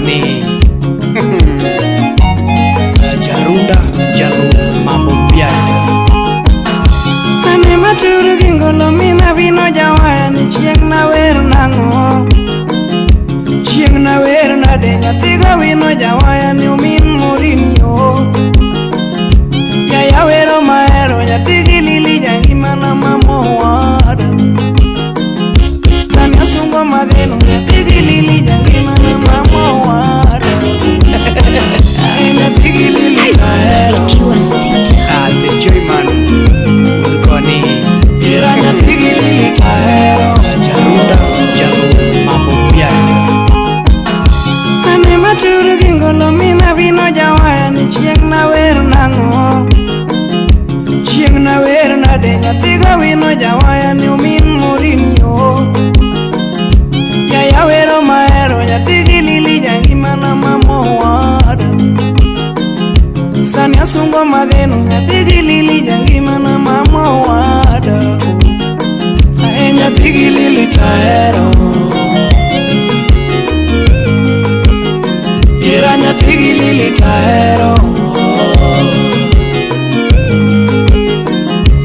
Ulukoni Jarunda Jalu Mambo Piada Ane maturu gingolo mina vino jawaya ni chieng na wer nango Chieng na wer na de nyathiga vino jawaya ni umin Mourinho Yaya wero maero nyathigi lili jangima na mamo wada Sani asungo mageno nyathigi lili jangima na mamo wada Nyathigi lili maero The Joyman Ulukoni Ira nyathigi lili maero Jarunda Jalu Mambo Piada Ane maturu gingolo mina vino jawaya ni chieng na wer nango Chieng na wer na de nyathiga vino jawaya ni umin Mourinho Yaya wero maero nyathigi lili jangima na mamo wada Sani asungo mageno nyathigi lili jangima na mamo wada Ae nyathigi lili taero Ira nyathigi lili taero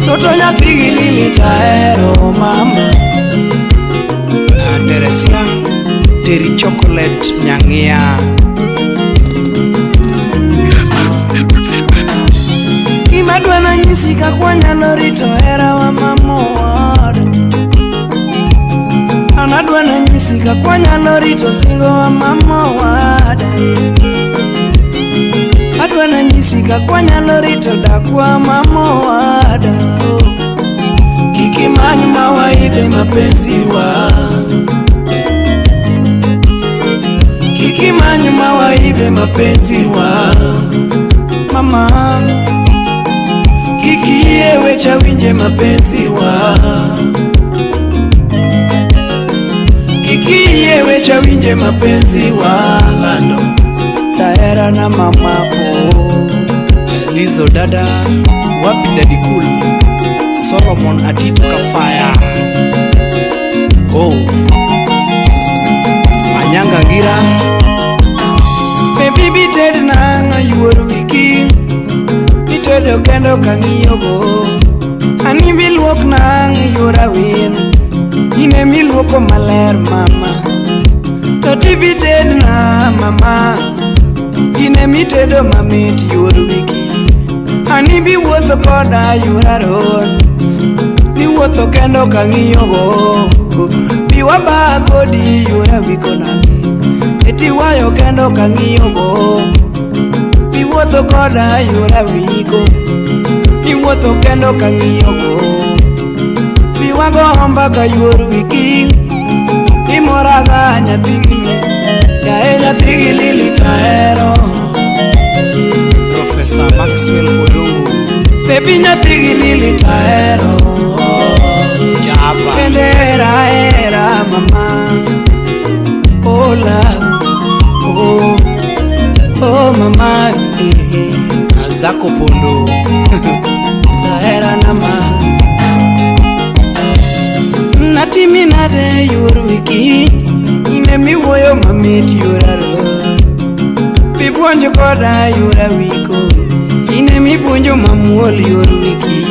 Toto nyathigi lili taero mama Teresia Terry Chocolate Nyangia Gima dwana nyisi kakwa nyalo rito hera wa mamo wada Ana dwana nyisi kakwa nyalo rito singo wa mamo wada Adwana nyisi kakwa nyalo rito dakwa mamo wada Kiki manyu mawaidhe mapenzi wa Kiki manyu mawaidhe mapenzi wa Mama Kiki yewe chawinje mapenzi wa Kiki yewe chawinje mapenzi wa Lando Tahera na mamako Lizo dada Wapi Daddy Cool Solomon Atitu Kafaya Oh Anyanga Ngira Baby bited na no yuoro wiki Bitedo kendo kangiyo go Ani bilwok na yura win Ine milwoko maler mama Toti bited na mama Ine mitedo mamit yuoro wiki Ani biwuotho koda yura ron Biwuotho kendo kangiyo go Biwa ba kodi yura wiko nani Eti wayo kendo kangiyo go Biwuotho koda yura wiko Biwuotho kendo kangiyo go Biwago mbaka yuoro wiki Imoraga nyathigi Yae nyathigi lili taero Professor Maxwell Odongo Baby nyathigi lili taero Jaba Kendera era mama Hola Oh Oh mama Zako Pondo Zahera nama Natimi nade yuoro wiki Ine miwoyo mamit yuraro Bibuonjo koda yura wiko Ine mibuonjo mamuol yuoro wiki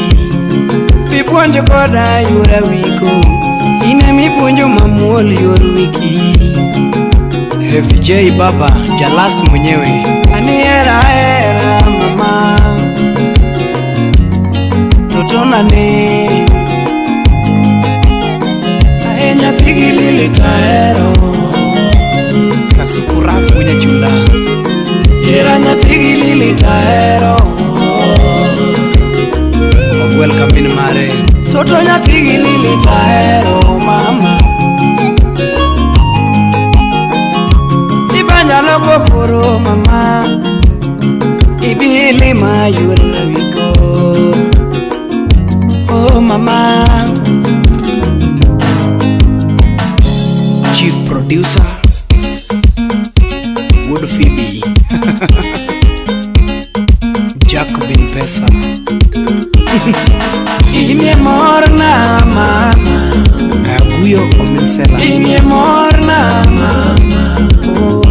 Bibuonjo koda yura wiko Ine mibuonjo mamuol yuoro wiki FJ Baba Jalas mwenyewe Ani era mama Totona ne Ae nyathigi lili taero Kasukurafu Nyachula Ira nyathigi lili taero Welcome in Mare Toto nyathigi lili taero mama Ibanyalo kokoro mama Ibili mayura wiko Oh mama Chief Producer Wood Phoebe Jack Bin Pesa Inye morna mama Guyo Omensela Inye morna mama Oh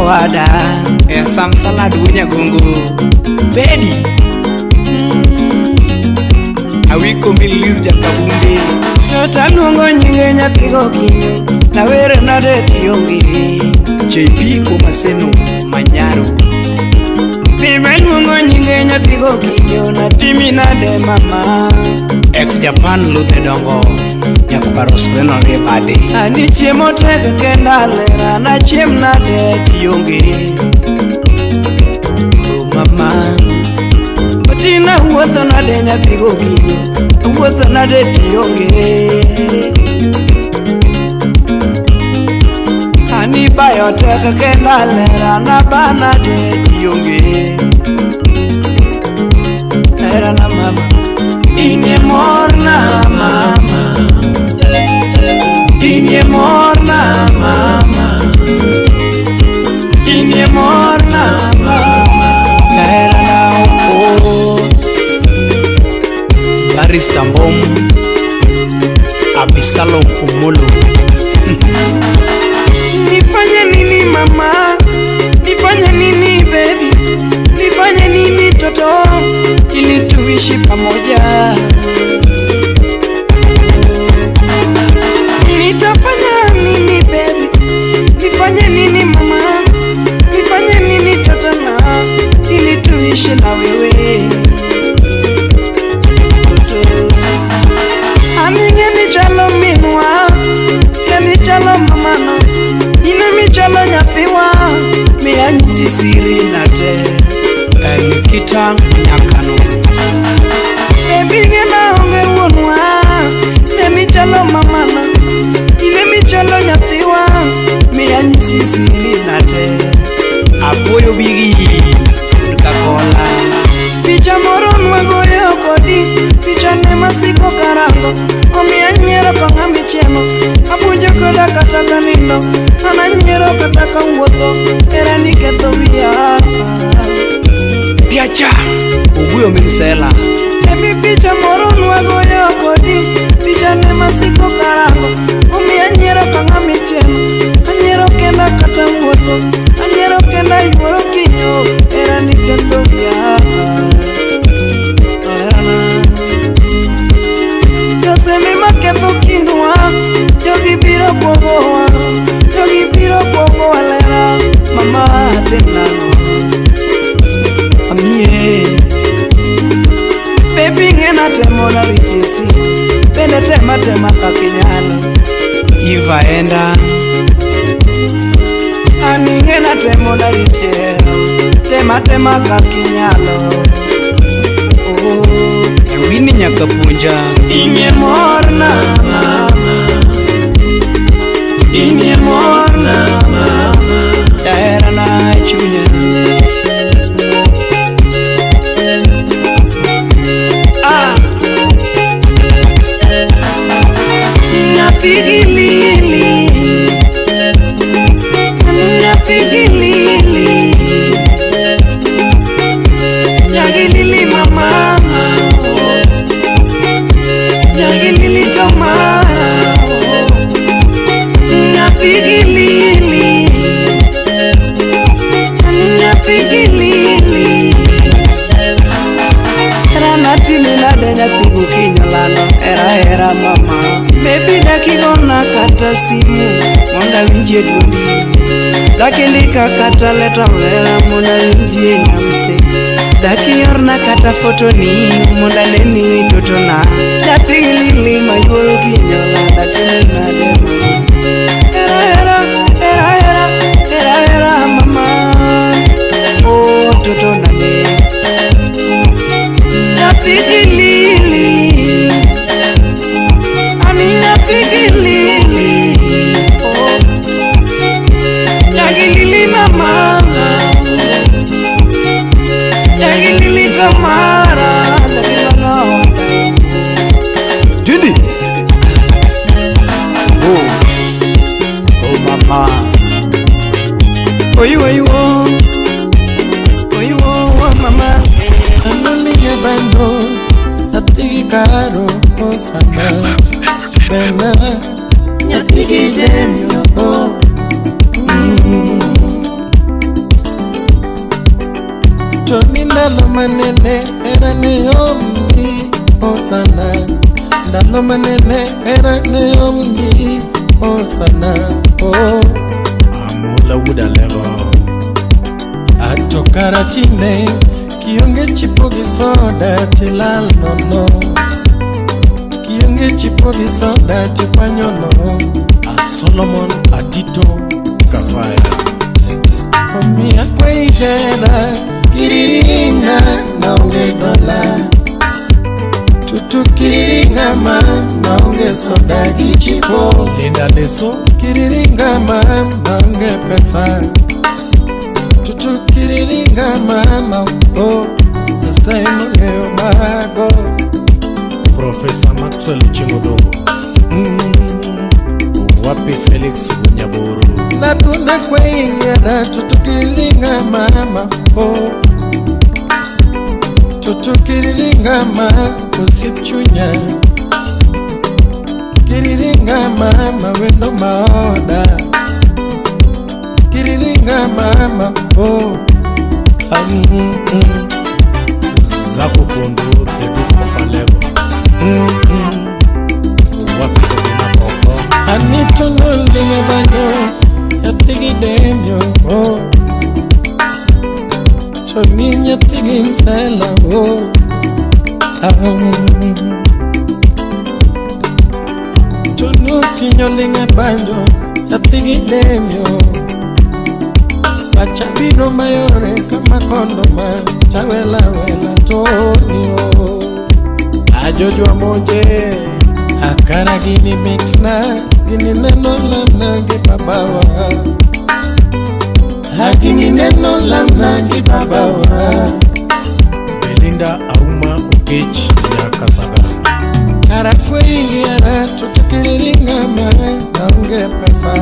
wada Sam salad wunya gongo Bedi Awiko milis jakabunde Yota luongo nyinge nyathigo kinyo Na were nade tiongi JP Komaseno Manyaro Bime luongo nyinge nyathigo kinyo Na timi nade mama Ex Japan Luthe Dongo Nyakuparos Reno Rebade Ani chiemo tega kenda lera Na chiem nade tiongi Oh mama Tina wuotho nade nyathigo kinyo Wuotho nade tiongi Ani bayo tega kenda lera Na bana de tiongi Era na mama Inye morna mama Inye morna mama Inye morna mama Era na upo Barista Mbom Abisalom Umolo Nifanye nini mama Nifanye nini baby Nifanye nini toto Ili tuishi pamoja Nitafanya nini baby Nifanye nini mama Nifanye nini toto na Ili tuishi na wewe Aminge ni chalo minwa Kani chalo mamano Ine mi chalo nyathiwa Mia nyisisiri nate Nikita Nyakano Ebinge na onge wonwa Ne mi chalo mamano Ine mi chalo nyathiwa Mia nyisisiri nate Apoyo Bigi Kakola Picha moro nwagoyo kodi Picha ne masiko karango Omiya nyero konga michiemo Abunjo koda kata kanindo Ana nyero kata kawuotho Era niketho wiya Tiacha Uguyo Minsela Ebi picha moro nwagoyo kodi Picha ne masiko karango Omiya nyero konga michiemo Anyero kenda kata wuotho Anyero kenda yuoro kinyo Era niketho wiya Josemi maketho kindwa Jogi biro kuogowa Jogi biro kuogowa lera Mama tenano Amie Baby ngena temo na rijesi Pende tema kakinyalo Iva Enda Ani ngena temo na rijesi Tema kakinyalo Oh Ewini Nyakapunja Inye morna mama Inye morna mama Era na chunya Nyapigilili Nyapigilili Nyagilili mama Nyagilili tomara Nyapigilili Nyapigilili Rana timilade nyathigo kinyolano Era mama Baby dakigona kata simu Monda winjie dundi Dakindika kata leta mlela Monda winjie nyamse Dakiorna kata fotoni Monda neni totona Nyapigilili mayuoro kinyola Datimilade mama Era mama Oh totona ne Nyapigilili Ani nyapigilili Oh Nyagilili mama Nyagilili tomara Nyagilana Jindi Oh mama Oyo mama Anolinya bando Natigi karo Osama Bena Nyatigi demyo Toni ndalo manene era ne omni osana. Ndalo manene era ne omni osana. Oh, Amula wuda lego. Ato karatine kionge chipo gi soda tilal nono. Kionge chipo gi soda tipanyono. A Solomon Adito Kafaya. Omi akwe idera kiriringa naonge dola. Tutu kiriringa ma naonge soda gi chipo. Linda Deso Kiriringa ma naonge pesa. Tutu kiriringa mama oh Asai mongeo mago. Professor Maxwell Chingodongo. Wapi Felix Nyaburu. Natuna kweyera tutu kiriringa mama oh. Tutu kiriringa ma kusipchunya. Kiriringa mama wendo maoda. Kiriringa mama oh. Zako Kondo the Duke of Alego. Wapi Kobina Koko. Anito no linga banyo yatigi demyo oh. Choni yatigi nsela oh. Chonu kinyo linga banyo yatigi demyo. Pachabino mayore kama kondoma chawela wela tonio. Ajojwa moje akara gini mitna gini neno lamna gibabawa. Hagini neno lamna gibabawa. Belinda Auma Ukech Nyakasaga. Karakwe ingiara tutukiriringa ma naonge pesa.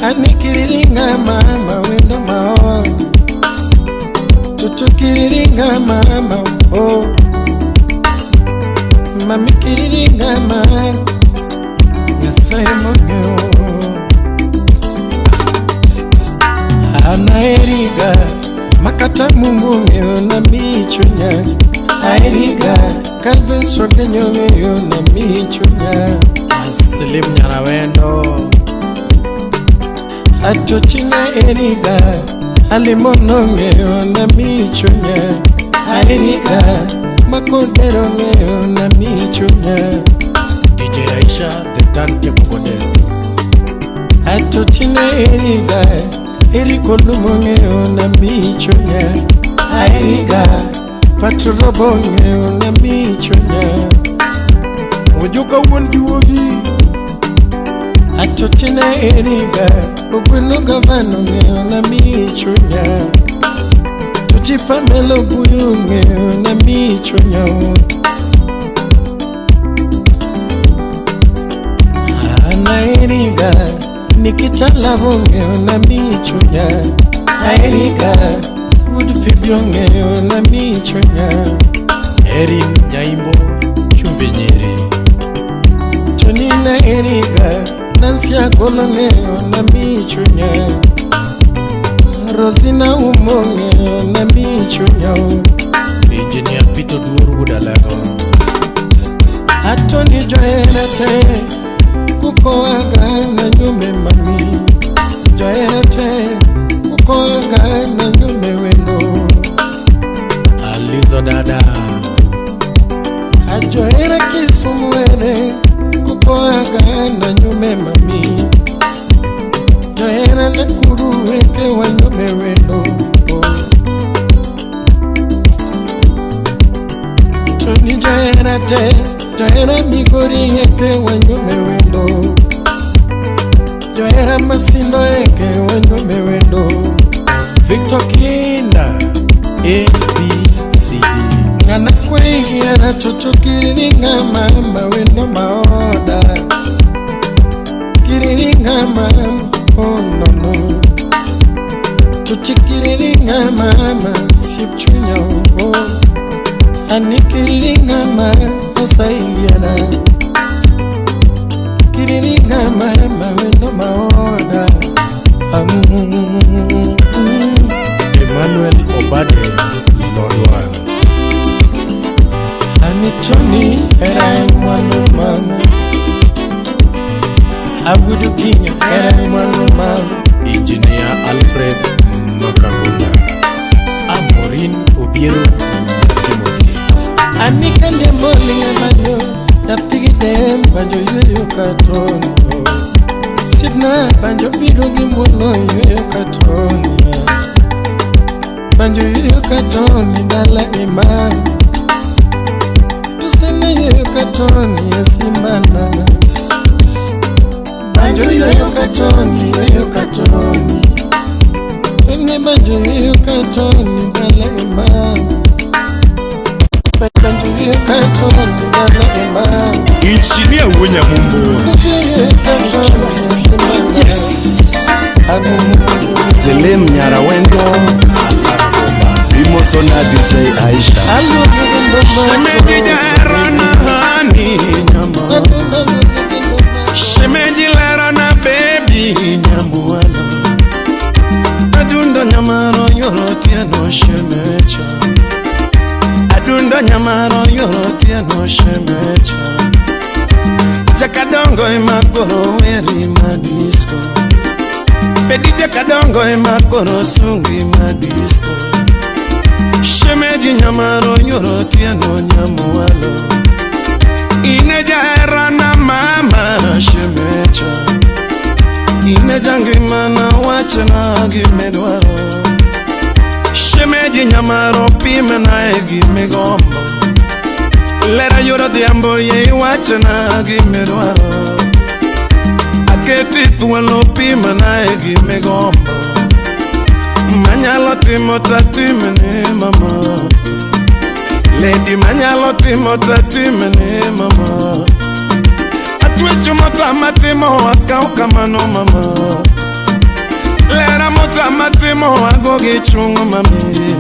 Anikiriringa mama wendo mao. Tutukiriringa mama oh. Mami kiriringa mama Nyasai mongeo. Anaeriga makata mungu ngeo na michunya. Aeriga kalve soke nyongeo na michunya. Slim Nyarawendo. Atochina eriga alimono ngeo na michunya. Aeriga makodero ngeo na michunya. DJ Aisha the Turntable Goddess. Atochina eriga erikolumo ngeo na michunya. Aeriga patrobo ngeo na michunya. Ojoka wonjuogi. Atochina eriga Ogweno gavano ngeo na michunya. Tuchipa melo buyu ngeo na michunya. Anaeriga nikitala ngeo na michunya. Aeriga udfibio ngeo na michunya. Erin Nyaimbo Chuvenyeri. Tonina eriga Nansia golongeo na michunya. Rosina umongeo na michunya. Engineer Peter Duor Wudalego. Atoni joerate kukoaga na nyume mami. Joerate kukoaga na nyume wendo. Alizo Dada. Ajoera kisumwere kukoaga na nyume mami. Joera na kuruweke wa nyume wendo. Toni joerate joera migori eke wa nyume wendo. Joera masindo eke wa nyume wendo. Victor Kinda ABCD. Ngana kweigiara tutukiriringa mama wendo maoda. Kiriringa mama oh no no. Tutikiriringa mama sipchunya oh. Anikiriringa mama asaiana. Kiriringa mama wendo maoda. Emmanuel Obad Tony era mwana mama, Abudu King era mwana mama, Engineer Alfred Makagunda, Amorin Obiero Timothy. Anika de bowling banjo, tapigi dem banjo yoyo katono. Sidna banjo birogi mono yoyo katono. Banjo yoyo katoni dala imam. Tuseme yoyo katoni yasimbana. Banjo yoyo katoni yoyo katoni. Tune banjo yoyo katoni dala imam. Banjo yoyo katoni dala imam. Engineer William Mumbo. Yes. Selim Nyarawendo. Imosona DJ Aisha. Shemeji jarana hani nyama, shemeji lerana baby nyamuala. Adunda nyamaro yorotia no shemecha, adunda nyamaro yorotia no shemecha. Jakadongo imakoro weri madisco, Fedi jakadongo imakoro sungi madisco. Shemeji nyamaro yorotia no nyamualo. Ineja erana mama shemecha, ineja ngimana wachana gimedwaro. Shemeji nyamaro pime na egimegombo, lera yoro diambo ye wachana gimedwaro. Aketi tuwalo pime na egimegombo, manyalo timo tatimene mama. Lady manyalo timo tatimene mama. Atwechu mota matimo wakau kamano mama. Lera mota matimo wagogi chungo mami.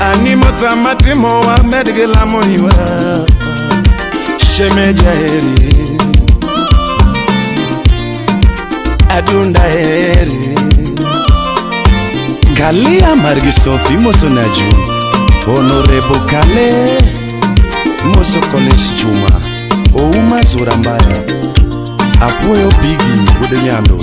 Ani mota matimo wa medigela mohiwa. Shemeja heri, adunda heri. Galia Margisofi Mosonaju. Honorable Kale Moso College Juma. Ouma Zorambaya. Apoyo Bigi Udenyando.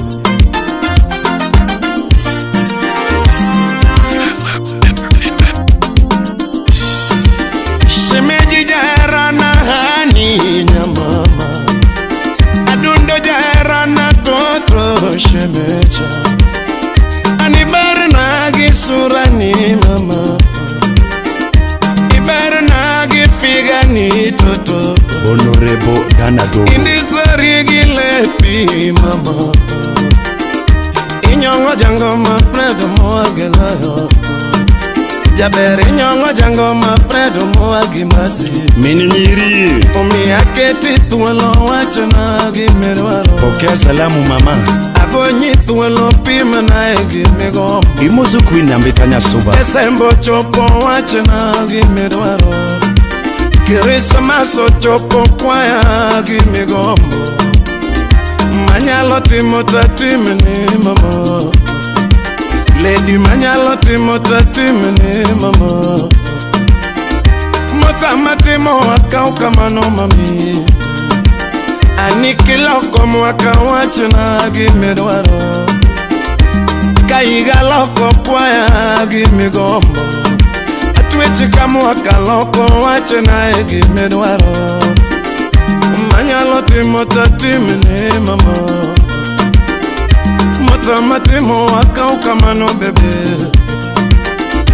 Shemeji jarana hani nyamama, adundo jarana toto shemecha. Anibara nagi surani mama, ibara nagi figani toto. Honorable Dana Dogo. Indizari gilepi mama, inyongo jango ma fredo moagela yo. Jaberi nyongo jango ma fredo moagimasi. Mini nyiri. Umi aketi tuwalo wachana gimerwaro. Pokea salamu mama. Abonyi tuwalo pima na egimegombo. Imozu Queen Ambitanya Soba. Esembo chopo wachana gimerwaro. Kirisa maso chopo kwaya gimegombo. Manyalo timo tatimene mama. Lady manyalo timo tatimene mama. Mota matimo wakau kamano mami. Anikilo komu wakawachana gimedwaro. Kaiga loko kwaya gimegombo. Atwechi kamu wakaloko wachana gimedwaro. Manyalo timo tatimene mama. Mota matimo wakau kamano bebe.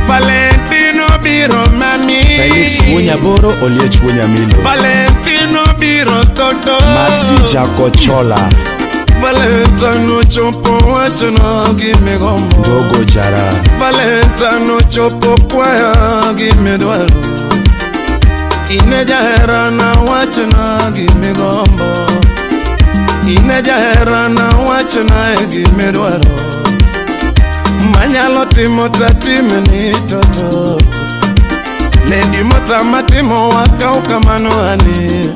Valentino biro mami. Felix Wunyaboro Oliech Wunyamilo. Valentino biro toto. Maxi Jacochola. Valentino chopo wachana gimegombo. Dogo Jara. Valentino chopo kwaya gimedwaro. Ineja herana wachana gimegombo. Ineja herana wachana gimedwaro. Manyalo timo tatimene toto. Lady mota matimo wakau kamano ani.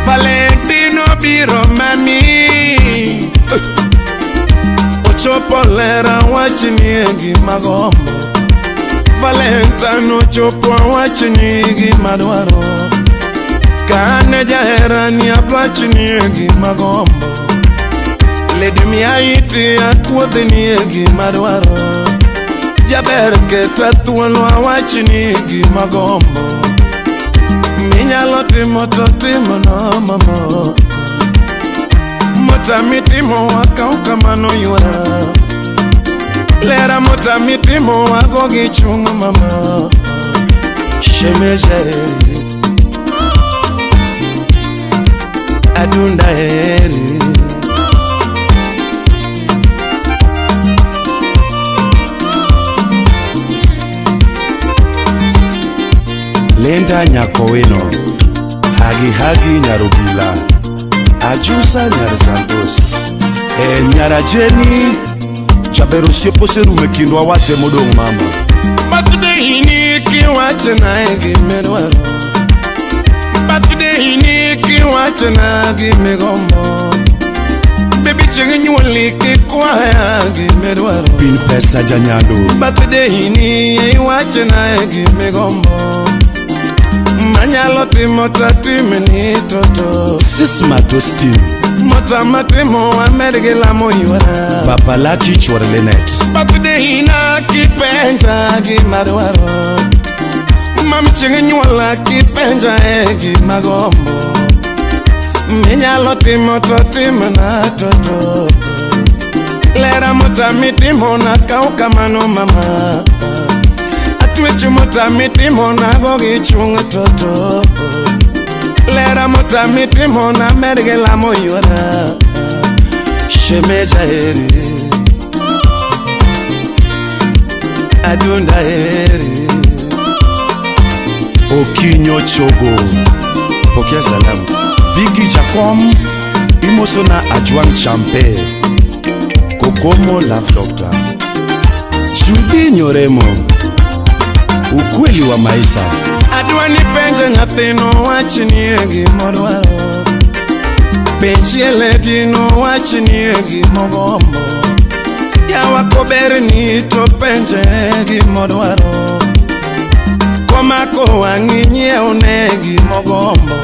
Valentino biro mami. Ochopo lera wachini egi magombo. Valentano chopo wachini gima dwaro Kane jaherani apachini gima gombo Lady miaiti akuodhini gima dwaro Jaber keta thuolo wachini gima gombo Minyalo timo to timo no mama Motamitimo wakau kamano yuara Lera motamitimo wagogi chungo mama Shemejeri Adunda heri Lenda Nyakowino Hagi Nyarubila Ajusa Nyarsantos Nyarajeni Chaberusio poserume kindwa wate modong mama Birthday ni kiwache na gimedwaro Birthday ni kiwache na gimegombo Baby chenye nyuoli kikwaya gimedwaro Pin pesa janyando Birthday ni wache na gimegombo Manyalo timo tatime ni toto Sisma tosti Motamatimo amergela moyuara Papa laki chware lenet Birthday na kipenja gimadwaro Mami chinge nyuola kipenja gimagombo Minyalo timo tatime na toto Lera motamitimo na kaukamano mama Atwechu motamitimo na gogi chunga toto Lera motamitimo na mergela moyuara Shemeja heri Adunda heri Okinyo chogo Pokea salamu Viki Jakom Imosona Ajuan Champe Kokomo Love Doctor Judy Nyoremo Ukweli wa maisha Adwani penje nyathino wachini gimodwaro Penchiele dino wachini gimogombo Yawa koberni to penje gimodwaro Komako wanginye one gimogombo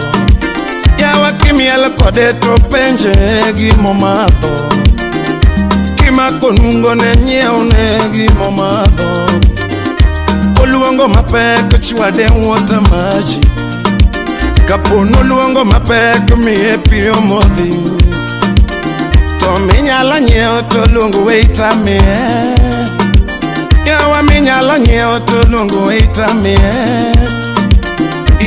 Yawa kimiel kode to penje gimomadho Kimako nungo ne nyeone gimomadho Luongo mapek chwade wuota maji Kapono luongo mapek miye piyo modhi To minyalo nyeo to luongo weita miye Yawa minyalo nyeo to luongo weita miye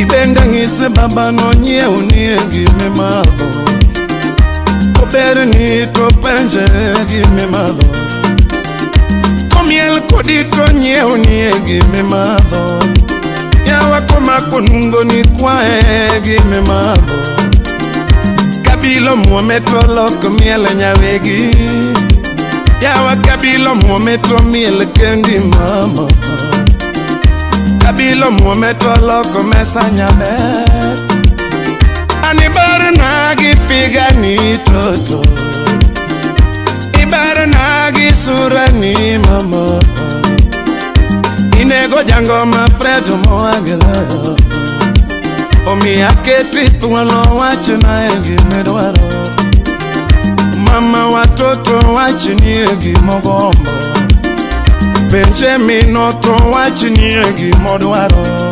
Ibende ng'ise baba no nyeo nie gime madho Ober ni to penje gime madho Miel kodito nyeo nie gime madho Yawa komako nungo ni kwae gime madho Kabilo muometro loko miel nyawegi Yawa kabilo muometro miel kendi mama Kabilo muometro loko mesa nyabe Anibar nagi figa ni toto Ibar nagi sura ni mama Inego jango ma fredo moagela Omi aketi tuwalo wache na egi medwaro Mama watoto wache ni egi mogombo Penche minoto wache ni egi modwaro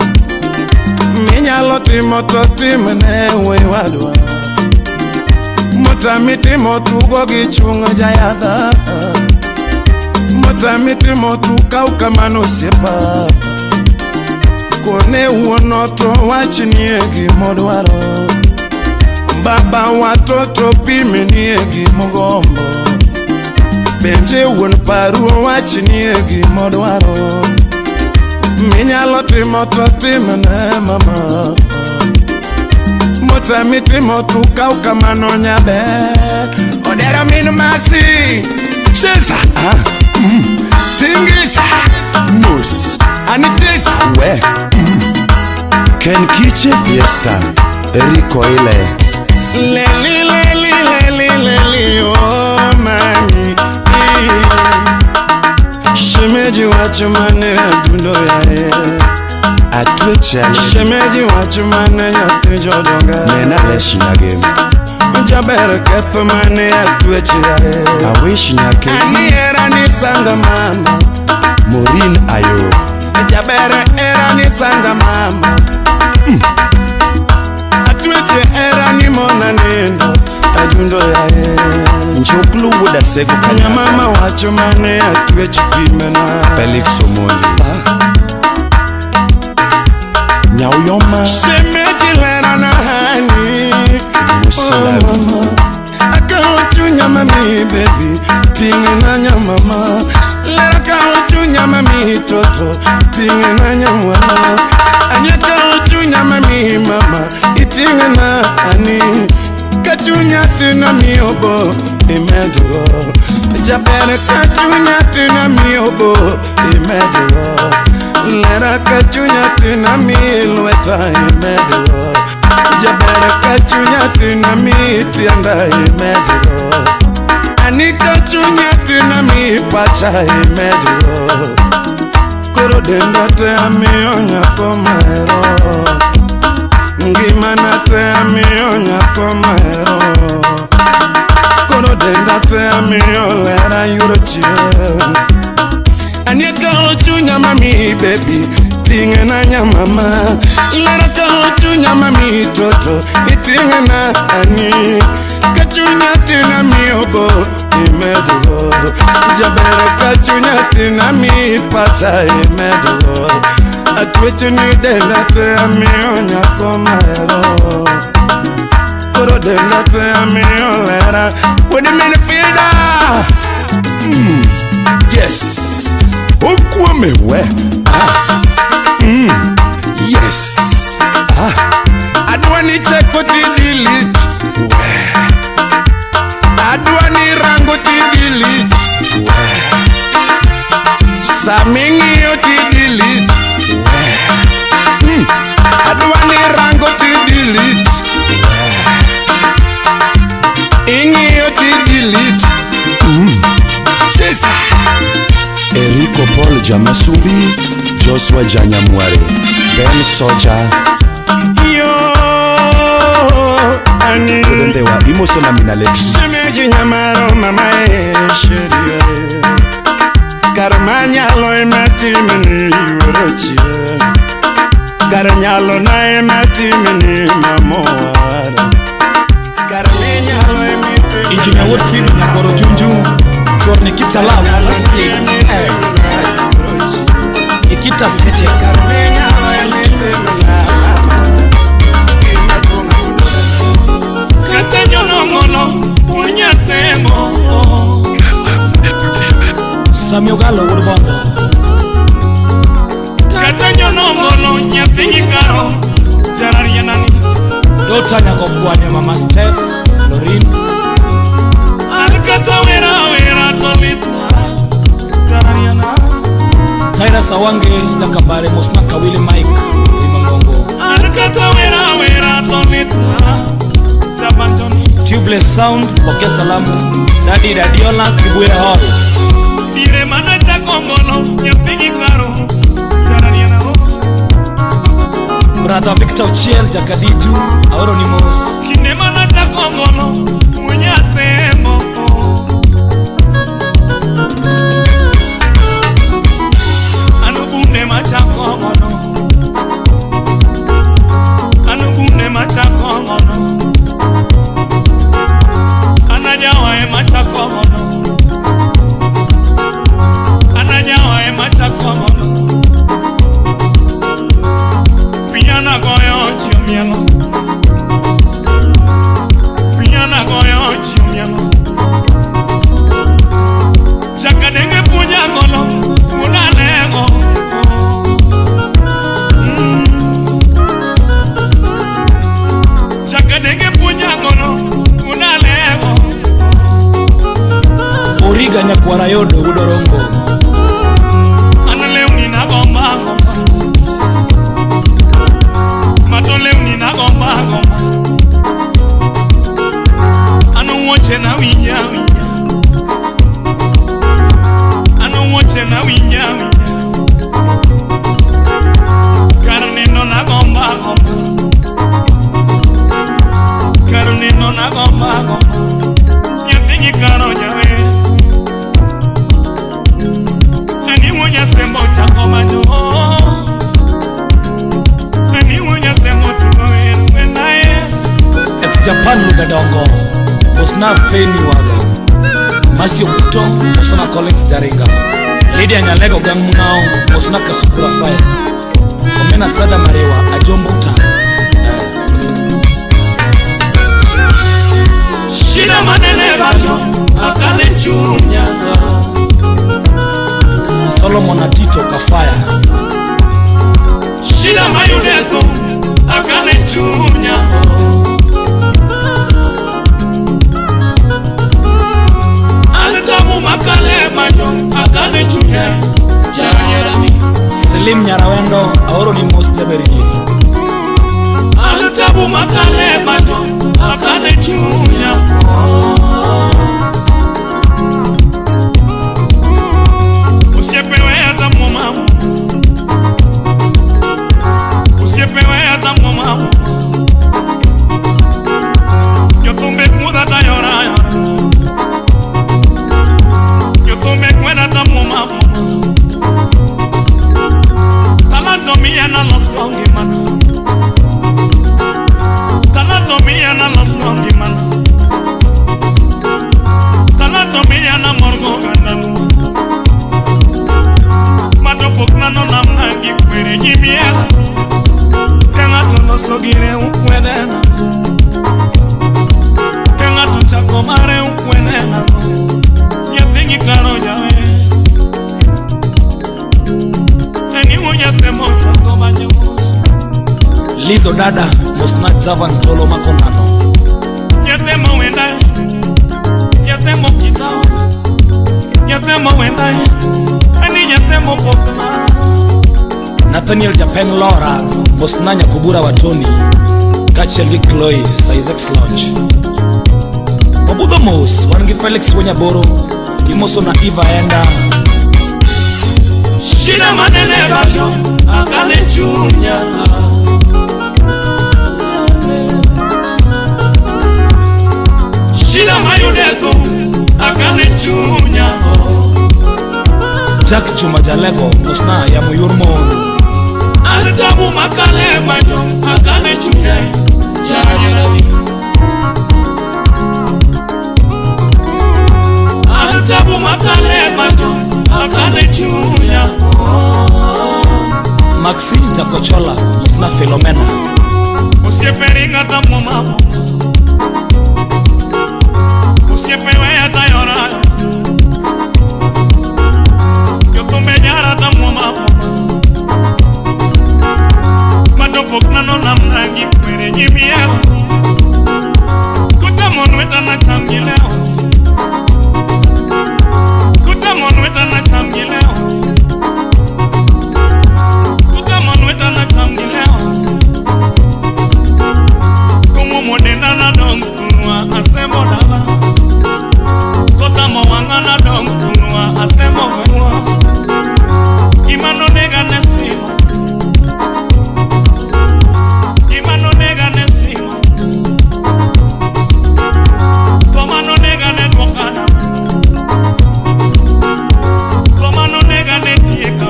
Minyalo timo to timene we wadwa Motamitimo tugo gichunga jayadha Motamitimo tukau kamano sepa Kone uono to wachini egi modwaro Baba watoto pimeni egi mogombo Benje uon paru wachini egi modwaro Minyalo timo to timene mama Motamitimo tukau kamano nyabe Odera minu masi Shesa Tingisa Mus Anitisa We Ken Kiche Fiesta Eriko ile Leli oh mami Shemeji wacho mane adundo yae Atwe chale Shemeji wacho mane nyathi jodonga Nena leshi nagem Jaber kepo mane atwe chiae Awish nyake Ani era ni sanga mama Maureen ayo Jaber era ni sanga mama Atwe era ni mona nindo adundo yae Njoklu woda sego Kanya mama wacho mane atwe chipimena Felix Omondi Nyao yoma Shemeji lera na hani Musulavi Akaochu nyama mi baby Tingi na nyamama Lera kaochu nyama mi toto Tingi na nyamama Anya kaochu nyama mi mama Itingi na ani Kachunya tina mi obo Imedro Jabere kachunya tina mi obo Imedro Lera kachunya tina mi lweta Imedro Jabere kachunya tina mi tianda Imedro Ani kachunya tina mi pacha Imedro Koro denda te amionya komaero Ngimana te amionya komaero Koro denda te amio lera yuro chie Anya kaochu nyama mi baby Tinge na nyamama Lera kaochu nyama mi toto Itinge na ani Kachunya tina mi obo Imedro Jabere kachunya tina mi pacha Imedro Atwechu ni denda te amionya komaero Koro denda te amio lera When I'm in the field Yes Okwame we Yes I don't want to check what you delete I don't want to rang what you delete Samingi what you delete I don't want to rang what you delete Ingi what you delete Jesus Eriko Paul Jamasumbi Joshua Janyamware Ben Soja Yo Ani Kulendewa Imoso na Minalex Shemeji nyamaro mama sherie Karmanyalo emati mini yurochie Karnyalo na emati mini mamoara Karmenyalo emati Engineer Woodfield Nyakoro Junju Chor Nikita Love Nikita Sketche Karmenyalo emati Katanyo nongono Unyasemo Samuel Gallo Woodbondo Katanyo nongono Nyapingikaro Jararianani Dota Nyakokwanya Mama Steph Lorin Alikata wera tolita Jarariana Taira Sawange Jakabare Mosnaka Willie Mike Limangongo Alikata wera tolita Zabanjoni Tubeless Sound Pokea Salamu Daddy Radiola Kibwira Hall Dire mana Jakongono Nyapingikaro Jarariana Brother Victor Chiel Jakadiju Auronymous Kine mana Jakongono Unyasemo Anubune machakongono Anubune machakongono Anajawa machakongono Anajawa machakongono Piana goyo chiomiano Piana goyo chiomiano Chakadenge punya gono Unalego Chakadenge punya gono Unalego Origa Nyakwara Yodo Udorongo Analeuni na gomba Matoleuni na gomba Anu woche na winya Anu woche na winya Japan Lugha Dongo Bosna Feni Waga Masio Kuto Bosna Collins Jaringa Lydia Nyalego Gang Mungao Bosna Kasukura Fire Komena Sada Marewa Ajombuta Shida manene bato Akane chunya Solomon Atito Kafaya Shida mayuneto Akane chunya Alitamu makale manyo Akane chunya Jarami Selim Nyarawendo Aoro ni Moste Berigi Alitamu makale manyo Akane chunya Usiepewe hata mwamu Usiepewe hata mwamu Yo tumbe kuda ta yora Yo tumbe kuda ta mwamu Talato mia na los kongi mano Talato mia na los kongi mano Talato mia na morgo gandanu Fokna no namnangi kwere jimiela Kanga tono sogire ukwenena Kanga tonchako mare ukwenena Nyatingi karo jawe Eni unya semo chako manyos Lizo dada Mosna Javan Tolo Makonano Nyatemo wendai Nyatemo kitao Nyatemo wendai Nathaniel Japan Laura Bosnanya Kubura Watoni Kachel Vic Chloe Isaacs Lodge Obudo Mos Wangi Felix Wanyaboro Timoso na Eva Enda Shida manene bato Akane chunya Shida mayuneto Akane chunya Jack Chuma Jaleko Bosna ya Muyurmon Alitabu makale manyo Akane chunya Jarami Alitabu makale manyo Akane chunya Maxi Jakochola Bosna Philomena Usieperinga tamu mamu Usiepewe hata yora Menyara tamu mamu Mado fokna no namnangi kwere jimiela Kuta monweta na chamgileo Kuta monweta na chamgileo Kuta monweta na chamgileo Kumu modena na dong kunwa asemo daba Kota mawanga na dong kunwa asemo venwa Imano nega nesimo Imano nega nesimo Komano nega netwokana Komano nega netieka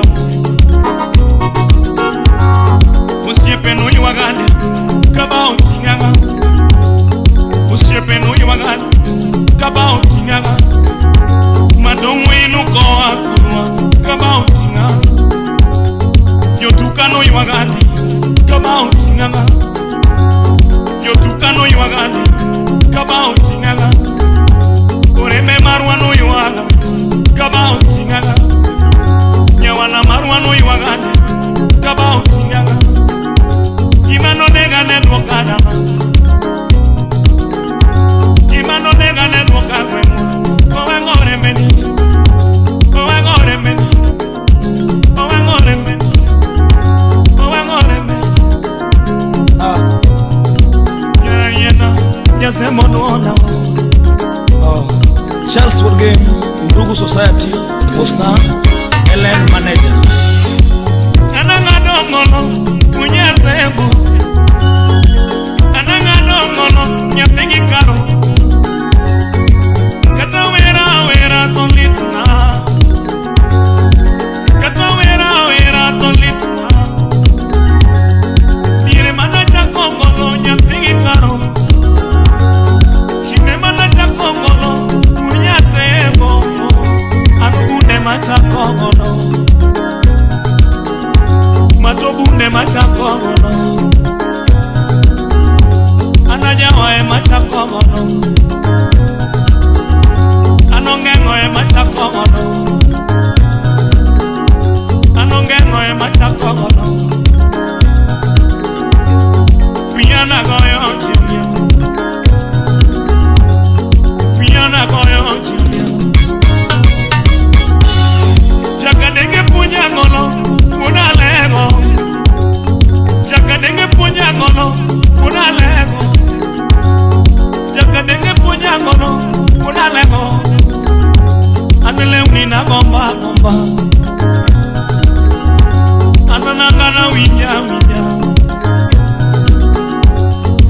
Usiepe no iwagane Kaba utingaga Usiepe no iwagane Kaba utingaga Madongwe inu koa kurwa Kaba utingaga Yotukano iwagandi Kaba utingaga Yotukano iwagandi Kaba utingaga Koreme marwano iwaga Kaba utingaga Nyawana marwano iwagandi Kaba utingaga Kimano nega netwo kadama Kimano nega netwo kadwemo Kowengore meni Kowengore meni Kowengore meni Charles Wargame Undugu Society Bosna Ellen Manager Ananga dongono Munyezebu Ananga dongono Nyatengi karo Kata wera tolituna Kata wera tolituna Dire manaja kongolo Nyatengi karo na gomba ananangana winya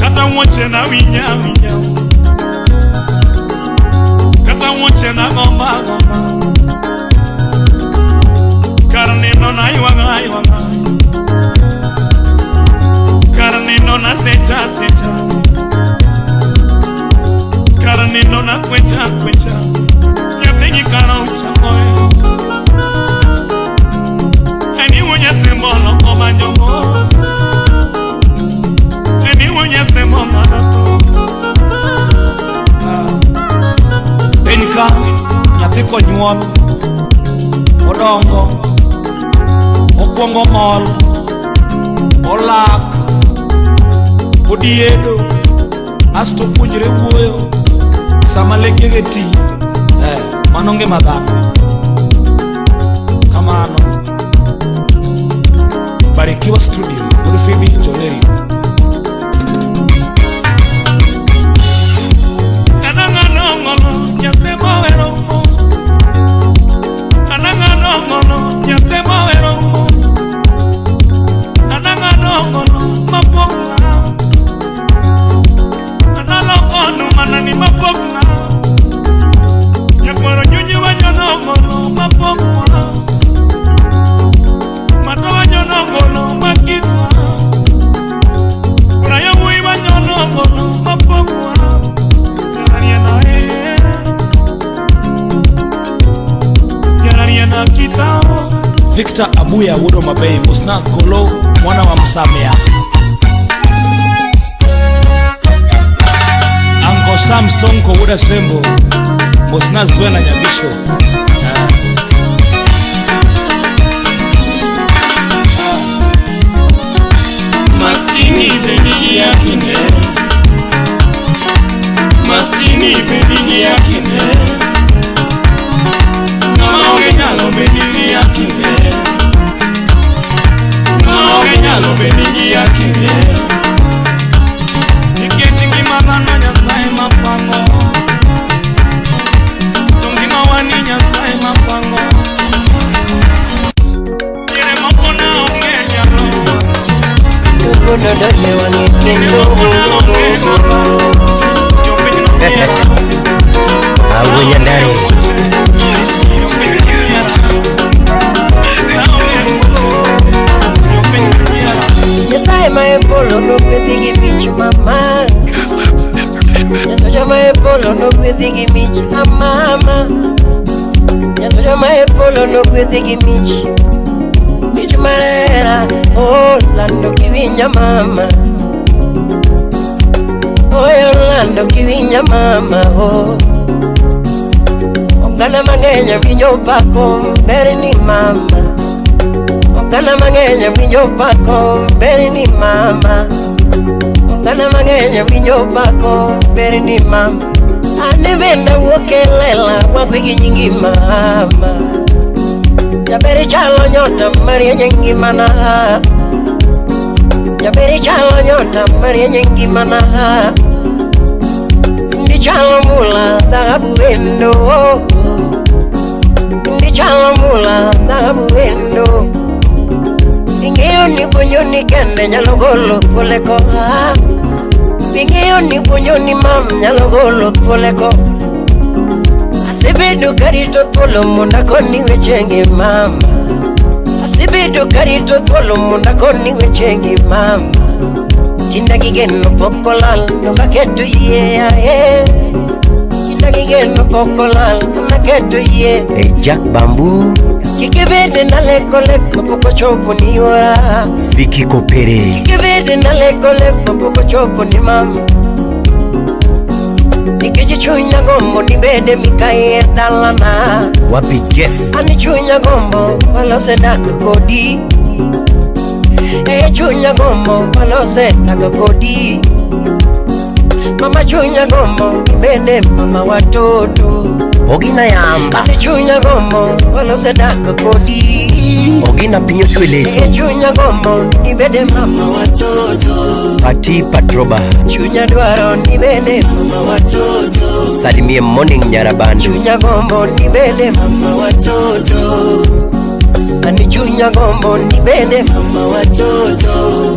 kata woche na winya kata woche na gomba karne no na iwanga karne no na secha karne no na kwecha nyatengi kana uchamoe ani wonya sembolo omanjongo ani wonya sembolo manato Benika nyatiko nyuol odongo okwongo mol olak odiedo asto puonjre wuoyo sama lekege ti manonge madhano kamano Barikiwa Studio Filipi Joneri Victor Abuya Wudo Mabei Musna Kolo mwana wa Msamia Uncle Samson ko Wuda Sembo Musna Zwena Nyabisho Maskini benigi yakine Maskini benigi yakine Nyalo benigi yakine Nyalo benigi yakine Niketi kimagana nyasaye mapango Tungi mawani nyasaye mapango Yere mapona onge nyalo Kuna dole wangekendo Awunya ndari Nyasaye maepolo no gwedhi gi mich mama Nyasaye maepolo no gwedhi gi mich mama Nyasaye maepolo no gwedhi gi mich marera oh lando kiwinja mama oh lando kiwinja mama oh Ogana mangenya winjo pako mbere ni mama Ogana mangenya winjo pako mbere ni mama Ogana mangenya winjo pako mbere ni mama Ane venda wokelela wakwigi nyingi mama Jaberi chalo nyota maria nyingi mana Jaberi chalo nyota maria nyingi mana Ndi chalo mula dhahabu wendo Ndi chalo mula dhahabu wendo Bingiyo ni bunyo ni kende nyalo golo koleko Bingiyo ni bunyo ni mam nyalo golo koleko Asibidu karito tolo munda koni wechenge mama Asibidu karito tolo munda koni wechenge mama Kinda gigeno pokolal nunga ketu ye Kinda gigeno pokolal nunga ketu ye Hey Jack Bamboo Kikibede na lekole mapoko chopo ni ora Vicky Kopere Kikibede na lekole mapoko chopo ni mama Nikeji chunya gombo ni bede mikaye dalana Wapi Jeff Ani chunya gombo walose daka kodi Chunya gombo walose daka kodi Mama chunya gombo ni bede mama watoto Ogina yamba Ane chunya gombo Walo sedaka kodi Ogina pinyo tueleso Chunya gombo Nibede mama watoto Pati Patroba Chunya duaro Nibede mama watoto Salimie morning nyarabandu Chunya gombo Nibede mama watoto Ane chunya gombo Nibede mama watoto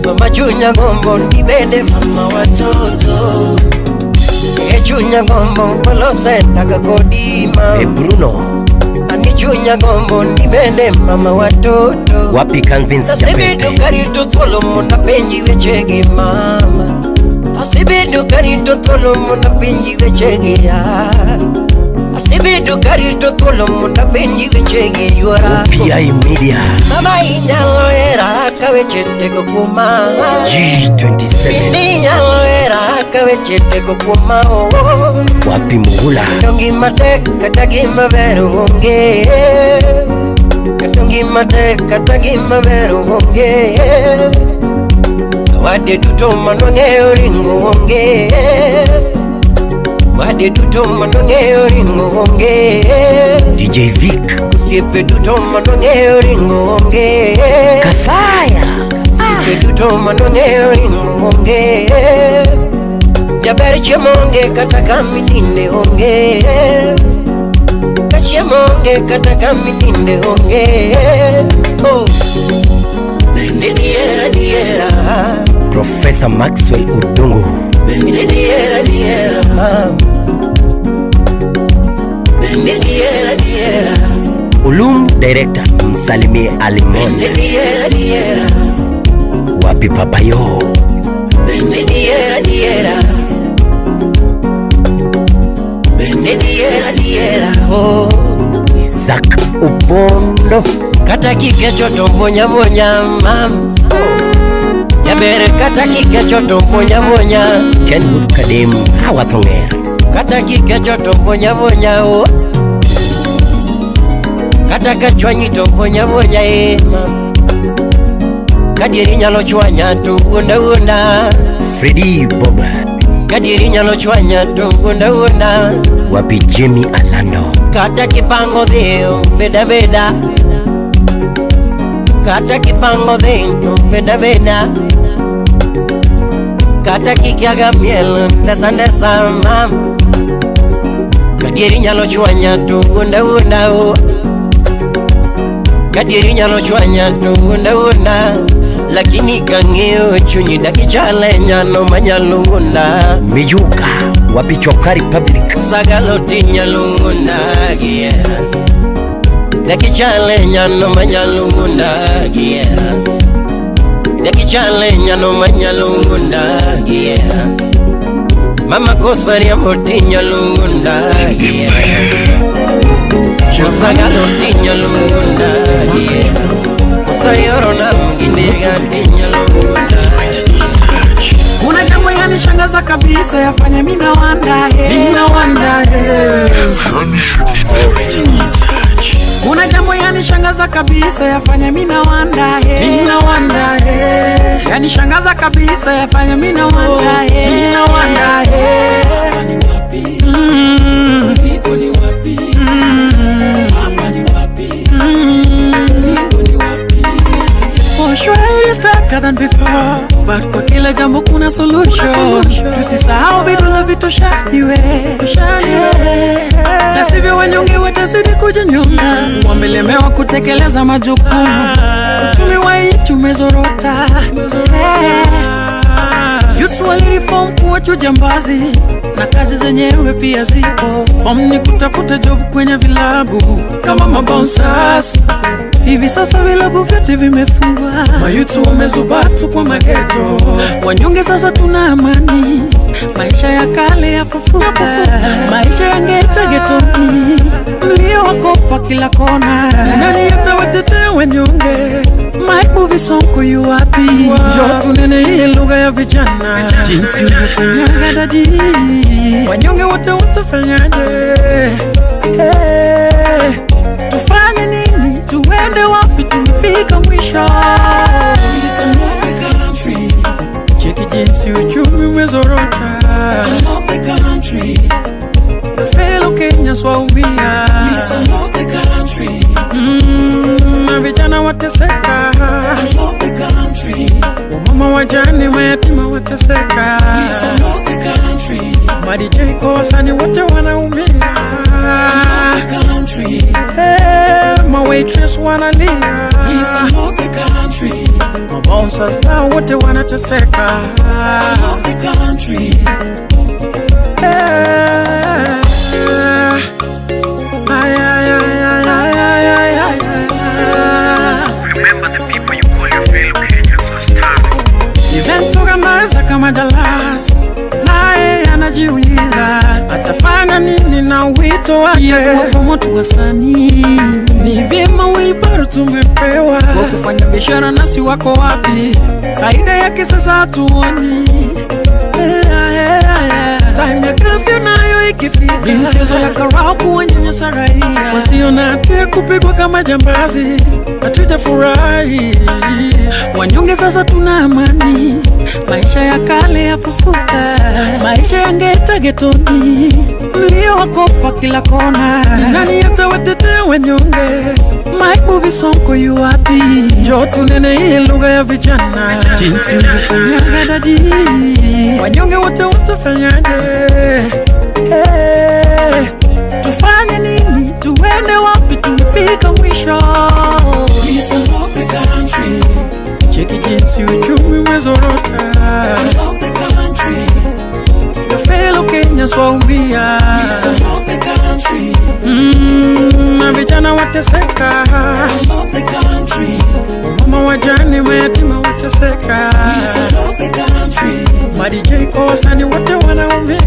Mama chunya gombo Nibede mama watoto Chunya gombo Walo sedaka kodima Bruno Ani chunya gombo Nibede mama watoto Wapi convince Japete Asibidu karito tolo Muna penji wechegi mama Asibidu karito tolo Muna penji wechegi ya Asibidu karito tolo Muna penji wechegi yuara PI Media Mama inyalo era Kawechete kukuma G27 Inyalo era Kawechete kukuma Wapi Muhula Kandongi matek Katagima veru honge Kandongi matek Katagima veru honge Wade duto manonge oringo honge Wade duto manonge oringo honge DJ Vic Siepe duto manonge oringo honge Kafaya Siepe duto manonge oringo honge Jaber chemonge kataka mininde honge Kachemonge kataka mininde honge Oh Bende diera Professor Maxwell Udungu Bende diera Bende diera Ulum Director Msalimie Alimon Bende diera Wapi Papayo Bende diera Bende diera Oh Isaac Ubondo Kata kike choto mbonya mam Yabere kata kike choto mbonya Kenwood Kadim Hawathonger Kata kike choto mbonya oh Kata kachwanyi to mbonya mam Kadiri nyalo chwanya tu unda Freddy Bob Kadiri nyalo chwanya tu unda Wapi Jimmy Alando Kata kipango deo beda Kata kipango deo beda Kata kikiaga miel ndesa mam Kadiri nyalo chwanya tu unda Kadiri nyalo chwanya tu unda Lakini kangeo chunyi dakichale nyano manyalungunda Mijuka Wapi Chokari Public Sagaloti nyalungunda giera Dakichale nyano manyalungunda giera Dakichale nyano manyalungunda giera Mama kosari ya moti nyalungunda giera Sagaloti nyalungunda giera Sayoro na mwingine gati nyalungunda Kuna jambo yanishangaza kabisa yafanya mina wanda Kuna jambo yanishangaza kabisa yafanya mina wanda Yanishangaza kabisa yafanya mina wanda Sure it is darker than before, but kwa kila jambo kuna solution. Tusisahau vidole vitoshaniwe na sivyo wanyonge watazidi kujinyonga, wamelemewa kutekeleza majukumu, uchumi wa nchi umezorota. Usually reform kuwa jambazi na kazi zenyewe pia zipo. Form ni kutafuta job kwenye vilabu kama mabouncers. Hivi sasa vilabu vyote vimefungwa, mayutu wamezubatu kwa mageto. Wanyonge sasa tuna amani, maisha ya kale yafufuka, maisha ya ngeta getoni, mlio wakopa kila kona. Nani atawatetea wanyonge? My movie song yu wapi? Njoo tunene hii lugha ya vijana, jinsi umefanya dadi, wanyonge wote watafanyaje? Tufanye nini? Tuende wapi? Tumefika mwisho. Cheki jinsi uchumi umezorota. I love the country. The fellow wateseka. Unlock the country. Wamama wajane mayatima wateseka. Please unlock the country. Madj kwa wasanii wote wanaumia. Unlock the country. Mawaitress wanalia. Please unlock the country. Mabouncers nao wote wanateseka. Unlock the country. Remember the people you call your fellow Kenyans are starving. Event organizer kama Jalas naye anajiuliza atafanya nini na wito wake kwa moto wasanii. Ni vyema wibaro tumepewa kwa kufanya biashara, nasi wako wapi? Kaida yake sasa hatuoni. Time ya kafyu nayo ikifika, ni mchezo ya karao kuwanyanyasa raia wasiona hatia kupigwa kama jambazi. Hatujafurahi, wanyonge sasa tuna amani. Maisha ya kale yafufuka, maisha yangeta getoni, mlio wakopa kila kona. Nani atawatetea wanyonge? My movie sonko yu wapi? Njoo tunene hii lugha ya vijana, jinsi ulifanyaga dadi. Wanyonge wote watafanyaje? Tufanye nini? Tuende wapi? Tumefika mwisho. Please unlock the country. Cheki jinsi uchumi umezorota. Unlock the country. Your fellow Kenyans waumia. Please unlock the country. Na vijana wateseka. Unlock the country. Mama wajane mayatima wateseka. Please unlock the country. Madj kwa wasanii wote wanaumia.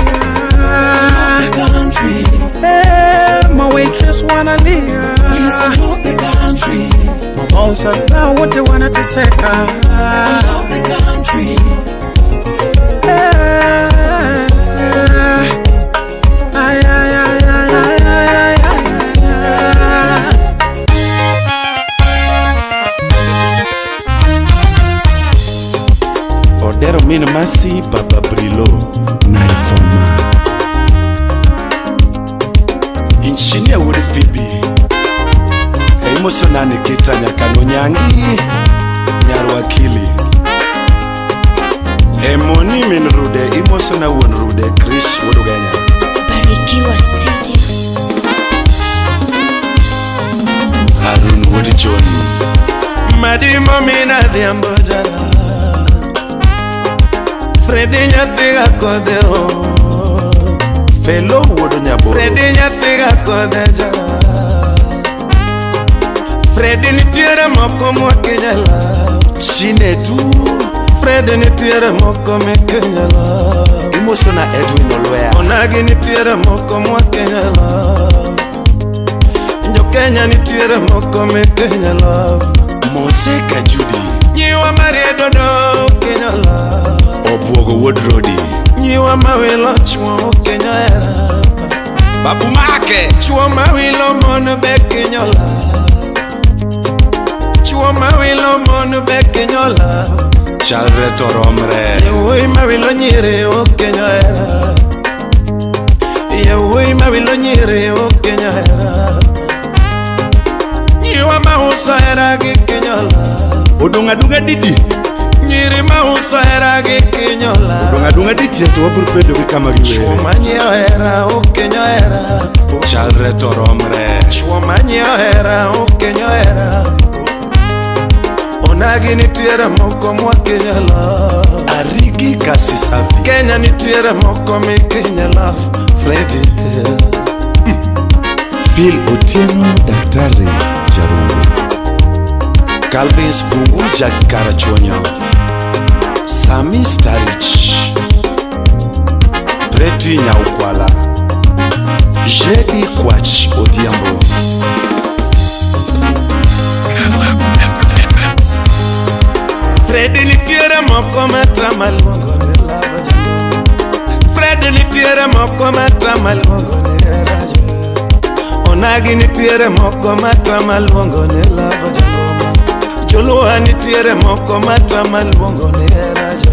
Unlock the country. Mawaitress wanalia. Please unlock the country. Mabouncers nao wote wanateseka. Unlock the country. Odero min masi Baba Brilo Naifoma Inchinia Wood Phoebe Emotionani Kitanya Kanonyangi Nyarwakili Emoni min rude Emosiona won rude Chris Woduganya Barikiwa Studio. Harun Wood John Madimo mina dhiambo jala Fredi nyathiga kodeo Fellow Wodo Nyaboro Fredi nyathiga kode jala Fredi nitiere moko mwakinyala Chinedu Fredi nitiere moko mekinyala Emosiona Edwin Olwea Onagi nitiere moko mwakinyala Njokenya nitiere moko mekinyala Moseka Judy Nyiwa mariedodo kinyala Obuogo Wood Rodi Nyiwa mawilo chuo kinyoera Babu Make Chuo mawilo mono be kinyola Chuo mawilo mono be kinyola Chalre Toromre Yewoi mawilo nyire o kinyoera Yewoi mawilo nyire o kinyoera Nyiwa mahusa era gi kinyola Odonga dunga didi Nyiri mahusa era gi kinyola Odonga dunga didi to waburu pedo kama giwe Chuo manyio era o kinyoera Chalre Toromre Chuo manyio era o kinyoera Onagi nitiere moko mwakinyala Arigi Kasisavi Kenya nitiere moko mikinyala Freddy Phil Otieno Daktari Jarungu Calvin Spungu Karachuonyo Sami Starich Preti Nyaukwala Jedi Kwach Odhiambo Freddy nitiere moko matra malongo ne lava jalo Freddy nitiere moko matra malongo ne rajo Onagi nitiere moko matra malongo ne lava jalo Jolua nitiere moko matra malongo ne rajo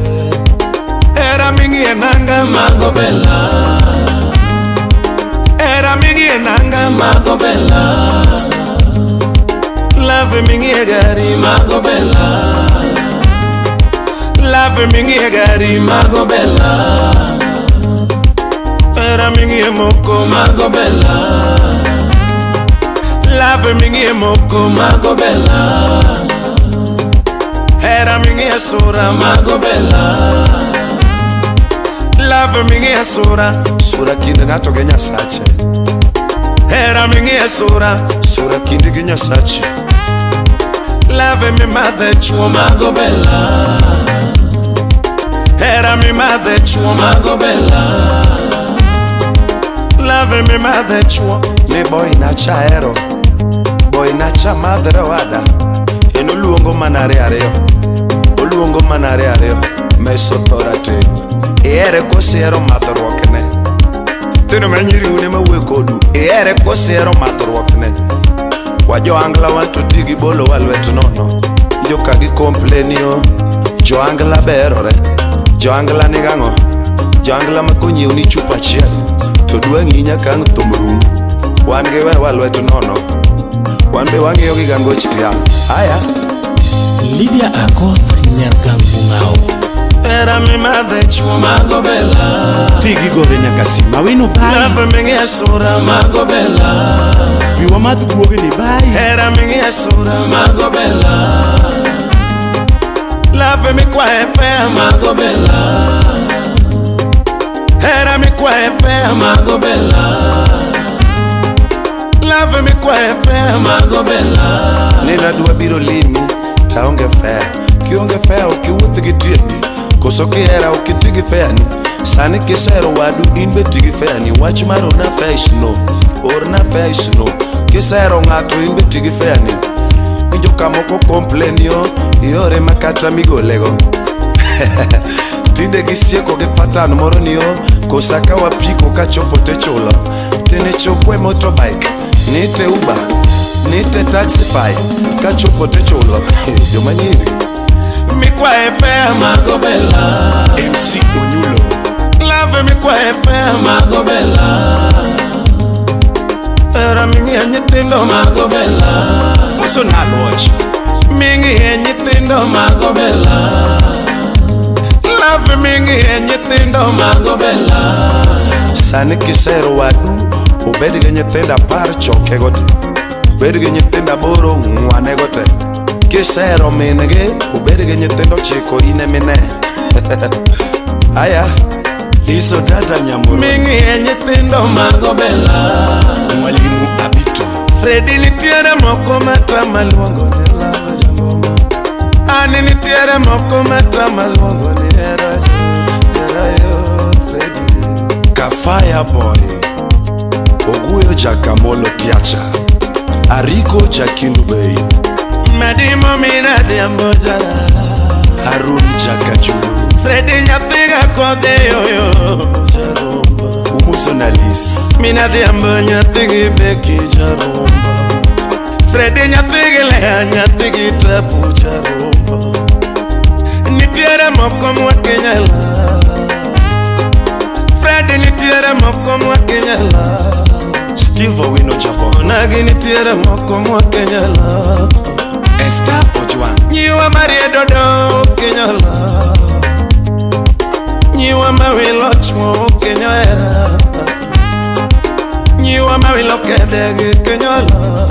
Era mingi enanga mago bella Era mingi enanga mago bella Love Love mingi gari Mago Bella. Love mingi gari Mago Bella. Era mingi moko Mago Bella. Love mingi moko Mago Bella. Era mingi sura Mago Bella. Love mingi sura Sura kinde gato genya sache Era mingi sura Sura kinde genya sache Love me mother chua Mago Bella. Era mi mother chua Mago Bella. Love me mother chua Ne boy na chaero Boy na cha madre wada Eno luongo manare areo Oluongo manare areo Meso tora te Ere kosiero madhruokne Tino menyiri une mawe kodu Ere kosiero madhruokne Wajo angla wanto tigi bolo walwet nono Jo kagi komplenio Jo angla berore Jo angla nigango Jo angla makonyi uni chupa chiel To duangi nyakang tumrum Wan gewe walwet nono Wan be wangiyo gigango chitia Aya Lydia Akoth Nyargangungao. Era mi madre chua Mago Bella. Tigi gore nyakasima wino bai Love mingi sura Mago Bella. Viwa madu kuoge ni bai Era mingi sura Mago Bella. Love mi kwa efe Mago Bella. Era mi kwa efe Mago Bella. Love mi kwa efe Mago Bella. Nina dua biro limi Taonge fair Kionge fair ukiwuthi gitieni Koso kiera ukitigi fair ni Sani kisero wadu inbe tigi fair ni Wach maro na fair isno Or na fair isno Kisero ngato inbe tigi fair ni Injo kamoko komplenio Yore makata migolego Tinde gisieko ge patano moro niyo Kosaka wapiko kachopo te chulo Tene chokwe motorbike Nite Uber Nite Taxify Kachopo te chulo Joma nyiri Mikwa FM Mago Bella. MC Onyulo Love Mikwa FM Mago Bella. Era mingi nyithindo Mago Bella. Muso na watch Mingi nyithindo Mago Bella. Love mingi nyithindo Mago Bella. Sani kisero wadu Ubedi ge nyithinda par choke gote Ubedi ge nyithinda boro ngwane gote Kisero minege Ubedi ge nyithindo chiko ine mine Aya Liso dada nyamuro Mingi nyithindo Mago Bella. Mwalimu Abito Freddy nitiere moko mata maluongo ni Lava Jangoma Ani nitiere moko mata maluongo ni Era Jarayo Freddy Kafaya boy Oguyo Jakamolo Tiacha Ariko Jakindu Bay Medimo mina diambo jara Harun Jakachulu Freddy nyathiga kode yoyo Jaromba Umusonalis Mina diambo nyathigi beki jaromba Freddy nyathigi lea nyathigi trapu jaromba Nitiere moko mwa kenyala Freddy nitiere moko mwa kenyala Steve Owino Japan Nagi nitiere moko mwa kenyala Esther Ojwang Nyiwa Marie Dodo kenyala Nyiwa mawilo chwo kenyera Nyiwa mawilo kedege kenyola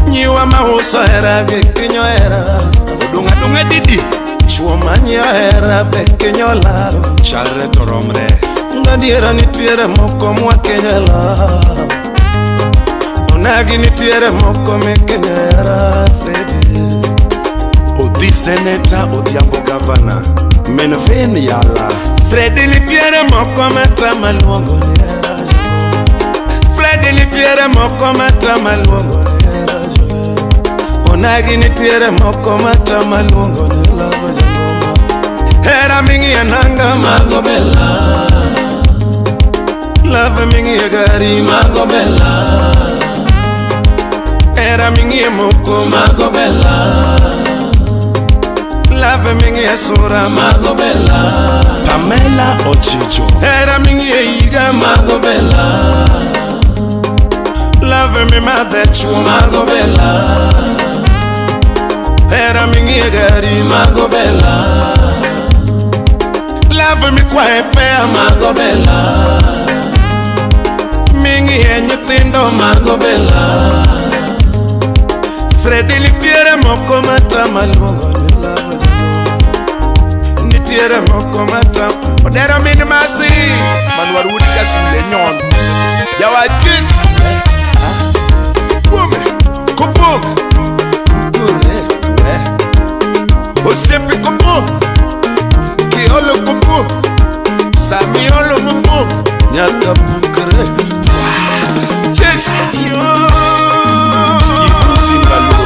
Nyiwa mahuso erage kenyoera Udunga dunga didi Chwo manyoera be kenyola Chalre toromre Ngadiera nitiere moko mwa kenyala Onagi nitiere moko me kenyera Freddy Odi seneta Odhiambo governor Menven yala Freddy nitiere moko mata maluongo ni Era Jangoma Freddy nitiere moko mata maluongo ni Era Jangoma Onagi nitiere moko mata maluongo ni Lava Jangoma Era mingi ananga Mago Bella. Love mingi gari Mago Bella. Era mingi moko Mago Bella. Love mingi sura Mago Bella. Pamela Ochicho Era mingi iga Mago Bella. Love Love me madhe chuo Mago bella, hera mingie gari Mago bella, love me kwa fea Mago bella, mingie nyithindo Mago bella, Freddy nitiere moko matama luongo ni love nitiere moko matama odero min masi manwar udi kasule nyon jawa jis Kume kupuk Kure Osiepi kupuk Kiolo kupuk Samiolo kupuk Nyaka pukre Jis Steve Singalo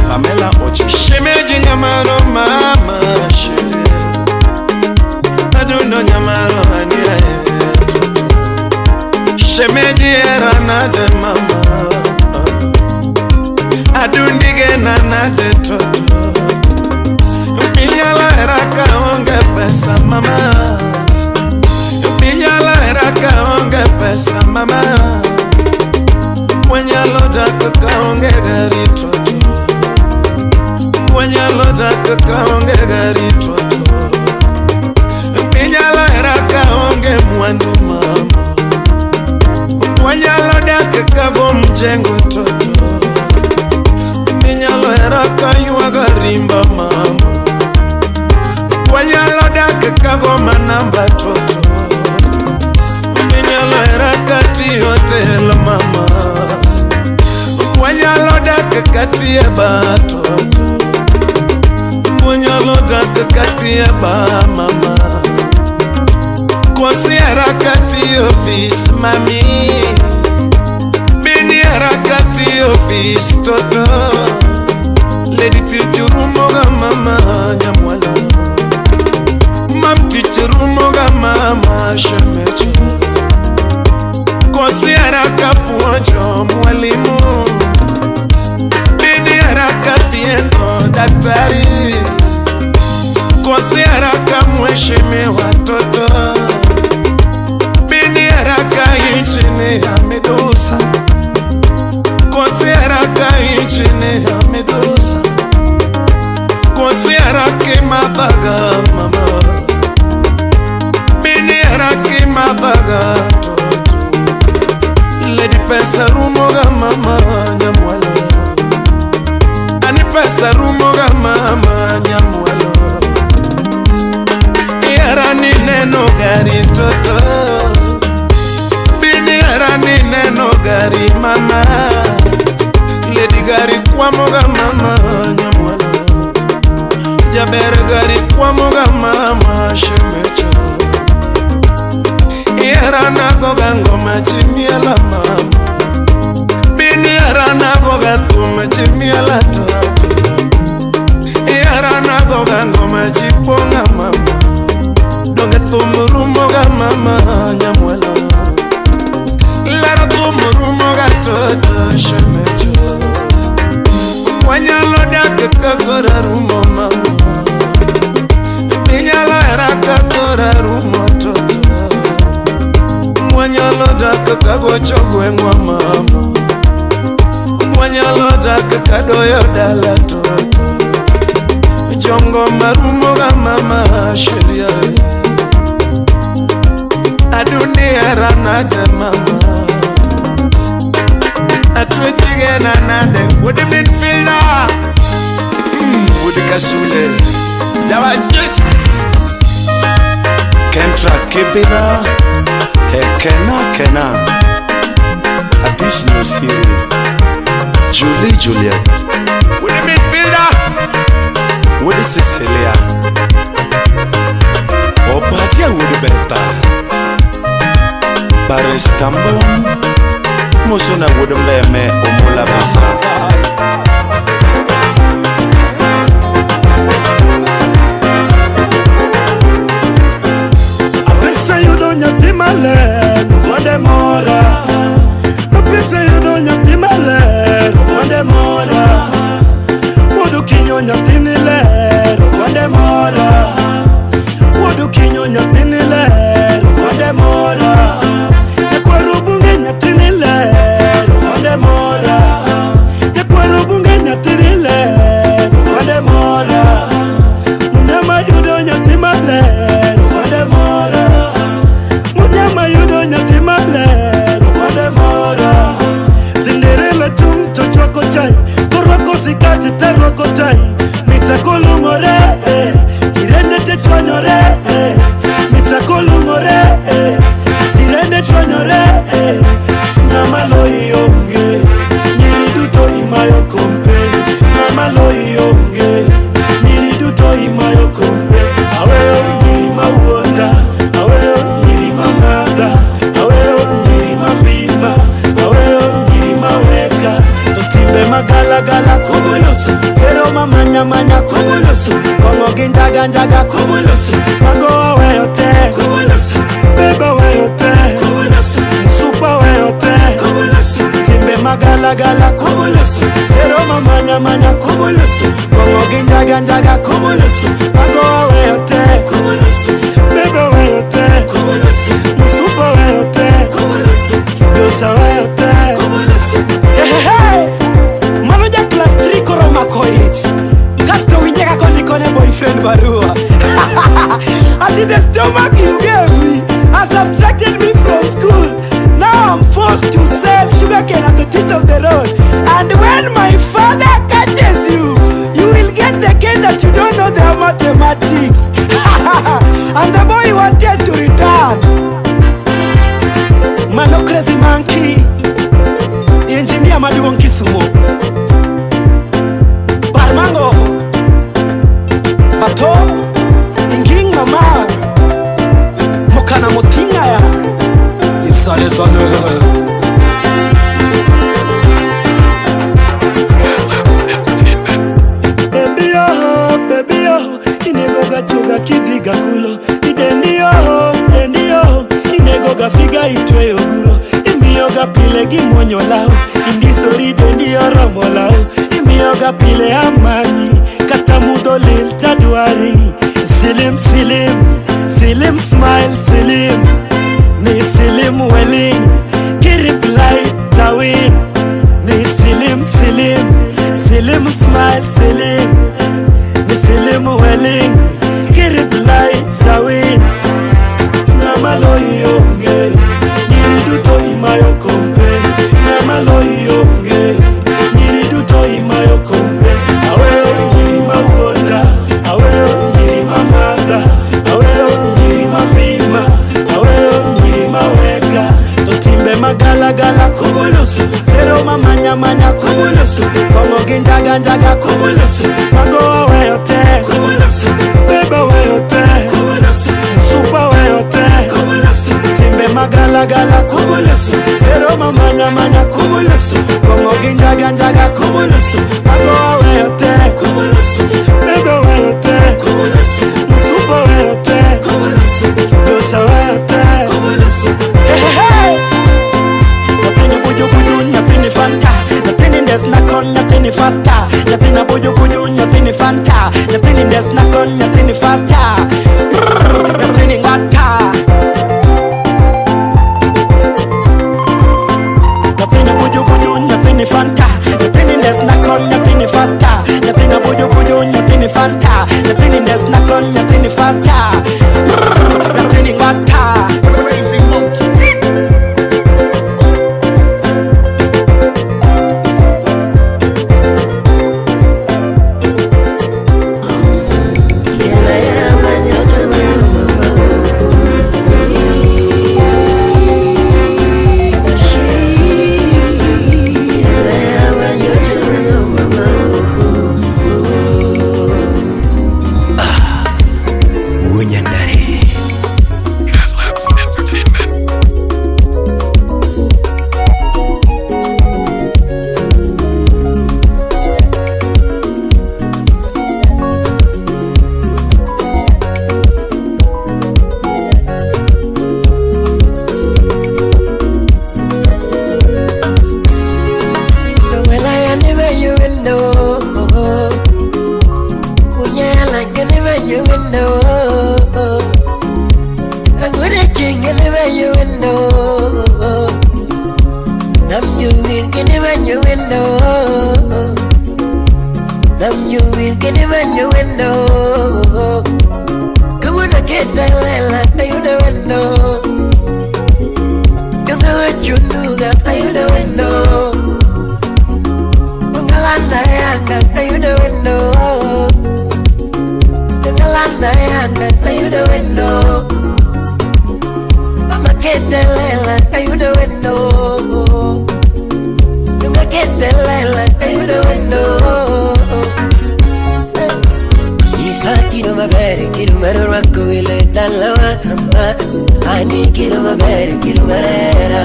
Pamela Ochi Shemeji nyamaro mama shere Aduno nyamaro ania Shemeji era nade mama Adundige nanade toto Pinyala eraka onge pesa mama Pinyala eraka onge pesa mama Mwenyalo dako ka onge gari toto Mwenyalo dako ka onge gari toto Pinyala eraka onge mwandu mama Mwenyalo dako ka gomjengo toto Minyalo eraka yuaga rimba mama Wanyalo dake kago manamba toto Minyalo eraka tiyo telo mama Wanyalo dake katie ba toto Wanyalo dake katie ba mama Kwasi eraka tiyo vis mami Bini eraka tiyo vis toto Lady tichurumoga mama nyamwala Mam tichurumoga mama shemecho Kosi haraka puonjo mwalimu Bini haraka tiendo daktari Kosi haraka mweshime watoto Bini haraka inchini ya medusa Kosi haraka inchini ya medusa Kosi haraka mabaga mama Bini haraka mabaga toto Lady pesa rumoga mama nyamwala Ani pesa rumoga mama nyamwala Yarani neno gari toto Bini yarani neno gari mama Lady gari kwa moga mama nyamwala Jaber gari kwa moga mama shemecho Yarana goga ngoma chimiela mama Bini yarana goga tume chimiela toto Yarana goga ngoma chiponga mama Donge tumurumoga mama nyamwala Lara tumurumoga toto shemecho Wanyalo dake kakora rumo mama Pinyalo eraka kora rumo toto Wanyalo dake kagocho gwengwa mama Wanyalo dake kadoyo dala toto Jongo marumoga mama sheria Adundi eranade mama Atwechige nanade Wodi minfila Wodi kasule Jawa jis Kentra kibira Kena Additional series Julie Juliet Wodi minfila Wodi Cecilia Obadia wodi beta Baristambo Musuna wodi mbeme Omola besa Apesa yudo nyati maler Wode mora Apesa yudo nyati maler Wode mora Wodu kinyo nyati niler Wode mora Wodu kinyo nyati niler Wode mora Nekwaru bunge nyati niler Wode mora Musikati terwakotai Nitakulungore Tirende te chwanyore Nitakulungore Tirende chwanyore Namaloi onge Nyiri duto imayo kompe Namaloi onge Nyiri duto imayo kompe Aweyo nyiri mawuonda Aweyo nyiri mamada Aweyo nyiri mabima Aweyo nyiri maweka Totimbe magala gala kumulusu Zero mamanya manya kumulusu Kongo ginjaga njaga kumulusu Mago aweyo te kumulusu Beba weyo te kumulusu Msupa weyo te kumulusu Timbe magala gala kumulusu Zero mamanya manya kumulusu Kongo ginjaga njaga kumulusu Mago aweyo te kumulusu Beba weyo te kumulusu Msupa weyo te kumulusu Dosa weyo te kumulusu Hey Manoja class 3 koroma koich Kasto winyeka kondikone boyfriend barua Ati the stomach you gave me has subtracted me from school. Now I'm forced to sell sugarcane at the tip of the road. And when my father catches you, you will get the cane that you don't know the mathematics. And the boy wanted to return. Mano crazy monkey. Engineer Maduon Kisumo. Barmango. Bato. Inging mama. Mokana motinga ya. Isale sale. Baby oh, inegoga chuga kidiga kulo. Idendi oh, inegoga figa itwe oguro. Imioga pile gimonyo lao. Indisori dendi oromo lao. Imioga pile amani. Katamudo lil taduari. Silim smile silim. Ni silim welling. Kirip light tawin. Ni silim smile silim. Ni silim welling. Kirip light tawin. Namaloi onge. Niriduto imayo kompe. Namaloi onge. Niriduto imayo kompe. Aweo nyiri mawuonda. Aweo nyiri mamada. Aweo nyiri mabima. Aweo nyiri maweka. Totimbe magala gala kumulusu. Zero mamanya manya kumulusu. Kongo ginjaga njaga kumulusu. Mago aweo te kumulusu. Beba aweo te kumulusu. Msupa aweo te kumulusu. Timbe magala gala kumulusu. Zero mamanya manya kumulusu. Kongo ginjaga njaga kumulusu. Mago aweo te kumulusu. Beba aweo te kumulusu. Msupa aweo te kumulusu. Dosa aweo te kumulusu. Hey! Nothing buju buju, nothing fanta. Nothing in the snack on, nothing faster. Nothing buju buju, nothing fanta. Nothing in the snack on, nothing faster. Nothing in water. Nothing buju buju, nothing fanta. Nothing in the snack on, nothing faster. Nothing buju buju, nothing fanta. Nothing in the snack on, nothing faster. Nothing in water. Crazy monkey. Ungalanda yanga kino maber kino marera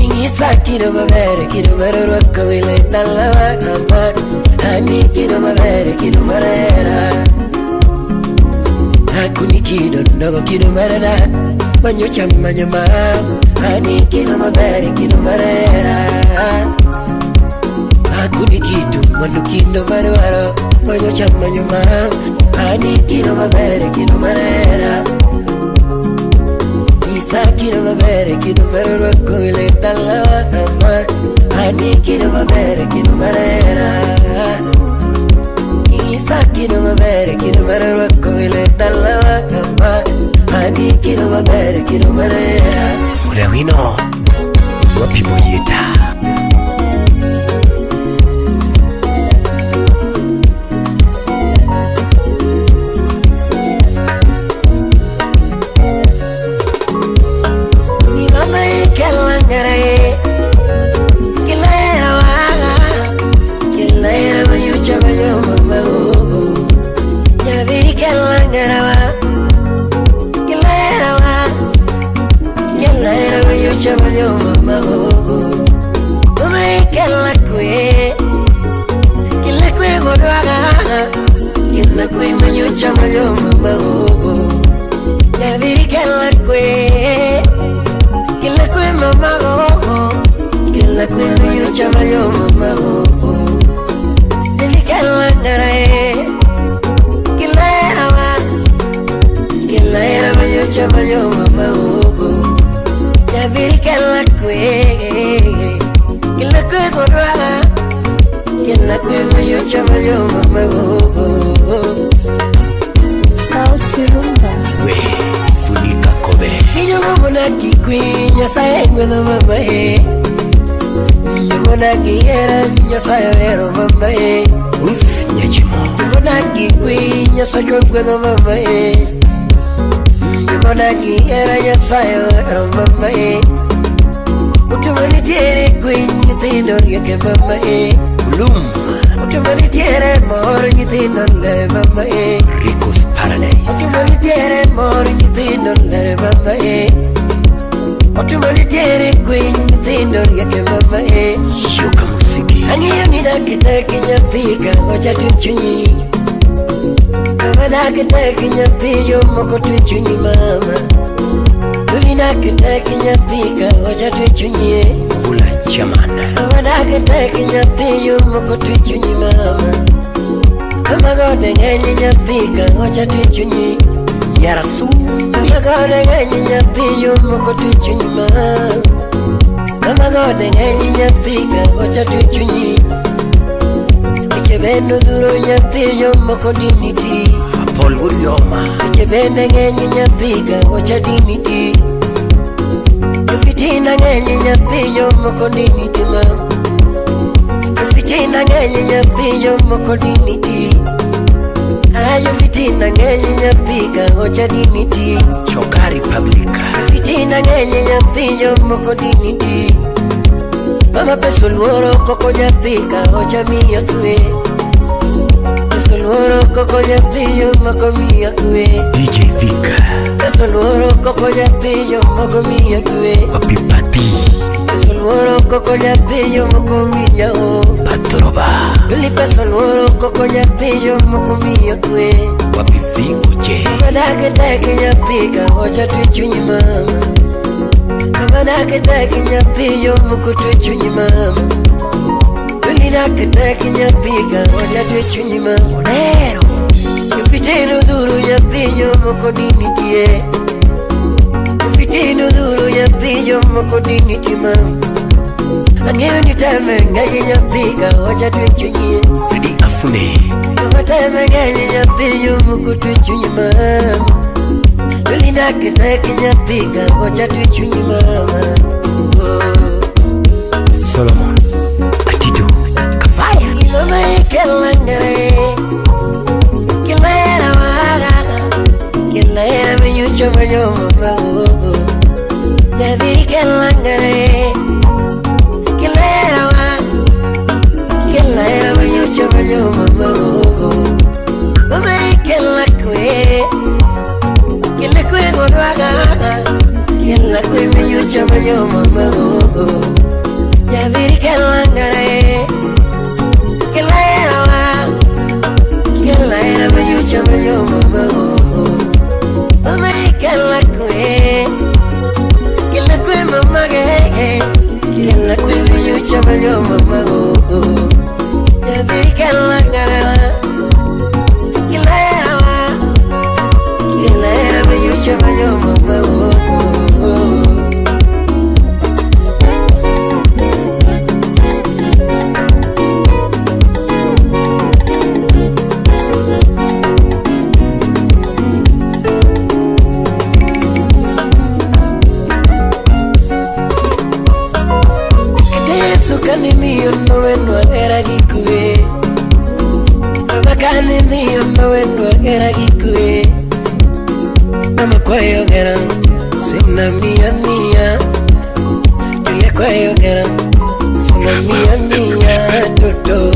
Ingisa kino maber kino marera Kawile dalawa ama Ani kino maber kino marera Hakuni kino ndogo kino marera Manyo chama nyama Ani kino maber kino marera Hakuni kitu mandu kino marera Manyo chama nyama Ani kino maber kino marera Isa kino maber kino marera Kawile dalawa ama Ani kino maber kino marera Isa kino maber kino marera Kawile dalawa ama Ani kino maber kino marera Ule wino Wapi mojita Sauti Rumba. We funika kobe Niyo mwana kikwinya saengwe no mama he Niyo mwana kiyera niyo sayero mama he Uf nyajimo Niyo mwana kikwinya sayengwe no mama he Niyo mwana kiyera niyo sayero mama he Utumani tiere kwinya tino ryake mama he Ulum Utumani tiere moro nyitino le mama he Rico's Paradise Utumani tiere moro nyitino le mama he Utumani tiere kwinya nyitino ryake mama he Yuka musiki Angiyo nina kitaki nyapika Wacha tuchunyi Kama na kitaki nyapiyo Moko tuchunyi mama Tulina kitaki nyapika Wacha tuchunyi Ula chamana Kama na kitaki nyapiyo Moko tuchunyi mama Kama gode ngenyi nyapika Wacha tuchunyi Yarasu Kama gode ngenyi nyapiyo Moko tuchunyi mama Kama gode ngenyi nyapika Wacha tuchunyi Ichebendo duro nyapiyo Moko diniti Paul Gurioma Ichebende ngenyi nyapika Wacha diniti Yufitina ngenyi nyapiyo Moko diniti mama Yufitina ngenyi nyapiyo Moko diniti Yufitina ngenyi nyapika Wacha diniti Chokari Publica Yufitina ngenyi nyapiyo Moko diniti Mama peso luoro koko nyapika Wacha miya kwe Peso luoro koko nyapiyo Moko miya kwe DJ Vika Peso luoro koko nyapiyo Moko miya kwe Wapipati Peso luoro koko nyapiyo Moko miya o Patroba Luli peso luoro koko nyapiyo Moko miya kwe Wapifingo je Madake dake nyapika Wacha tuchunyi mama Kama nakitaki nyapiyo Moko tuchunyi mama Luli nakitaki nyapika Wacha tuchunyi mama Nero Yufitino duru nyapiyo Moko dinitie Yufitino duru nyapiyo Moko diniti mama Angeyo nitame ngenyi nyapika Wacha tuchunyi Fridi Afune Kama tame ngenyi nyapiyo Moko tuchunyi mama Lulina kitaki nyapika Wacha tuchunyi mama Solomon Atido Kafaya Mama ikelangare Kilera waga Kilera minyucho manyo mama Javi kelangare Kilera waga Kilera minyucho manyo mama Mama ikelakwe Kile kwe godwaga chamanyo mama go ya bikala ngara kilaya me chamanyo mama go Sukani niyo no era gikue Bakani niyo no era gikue Mama kwayo gera Sina mia Julia kwayo gera Sina mia Toto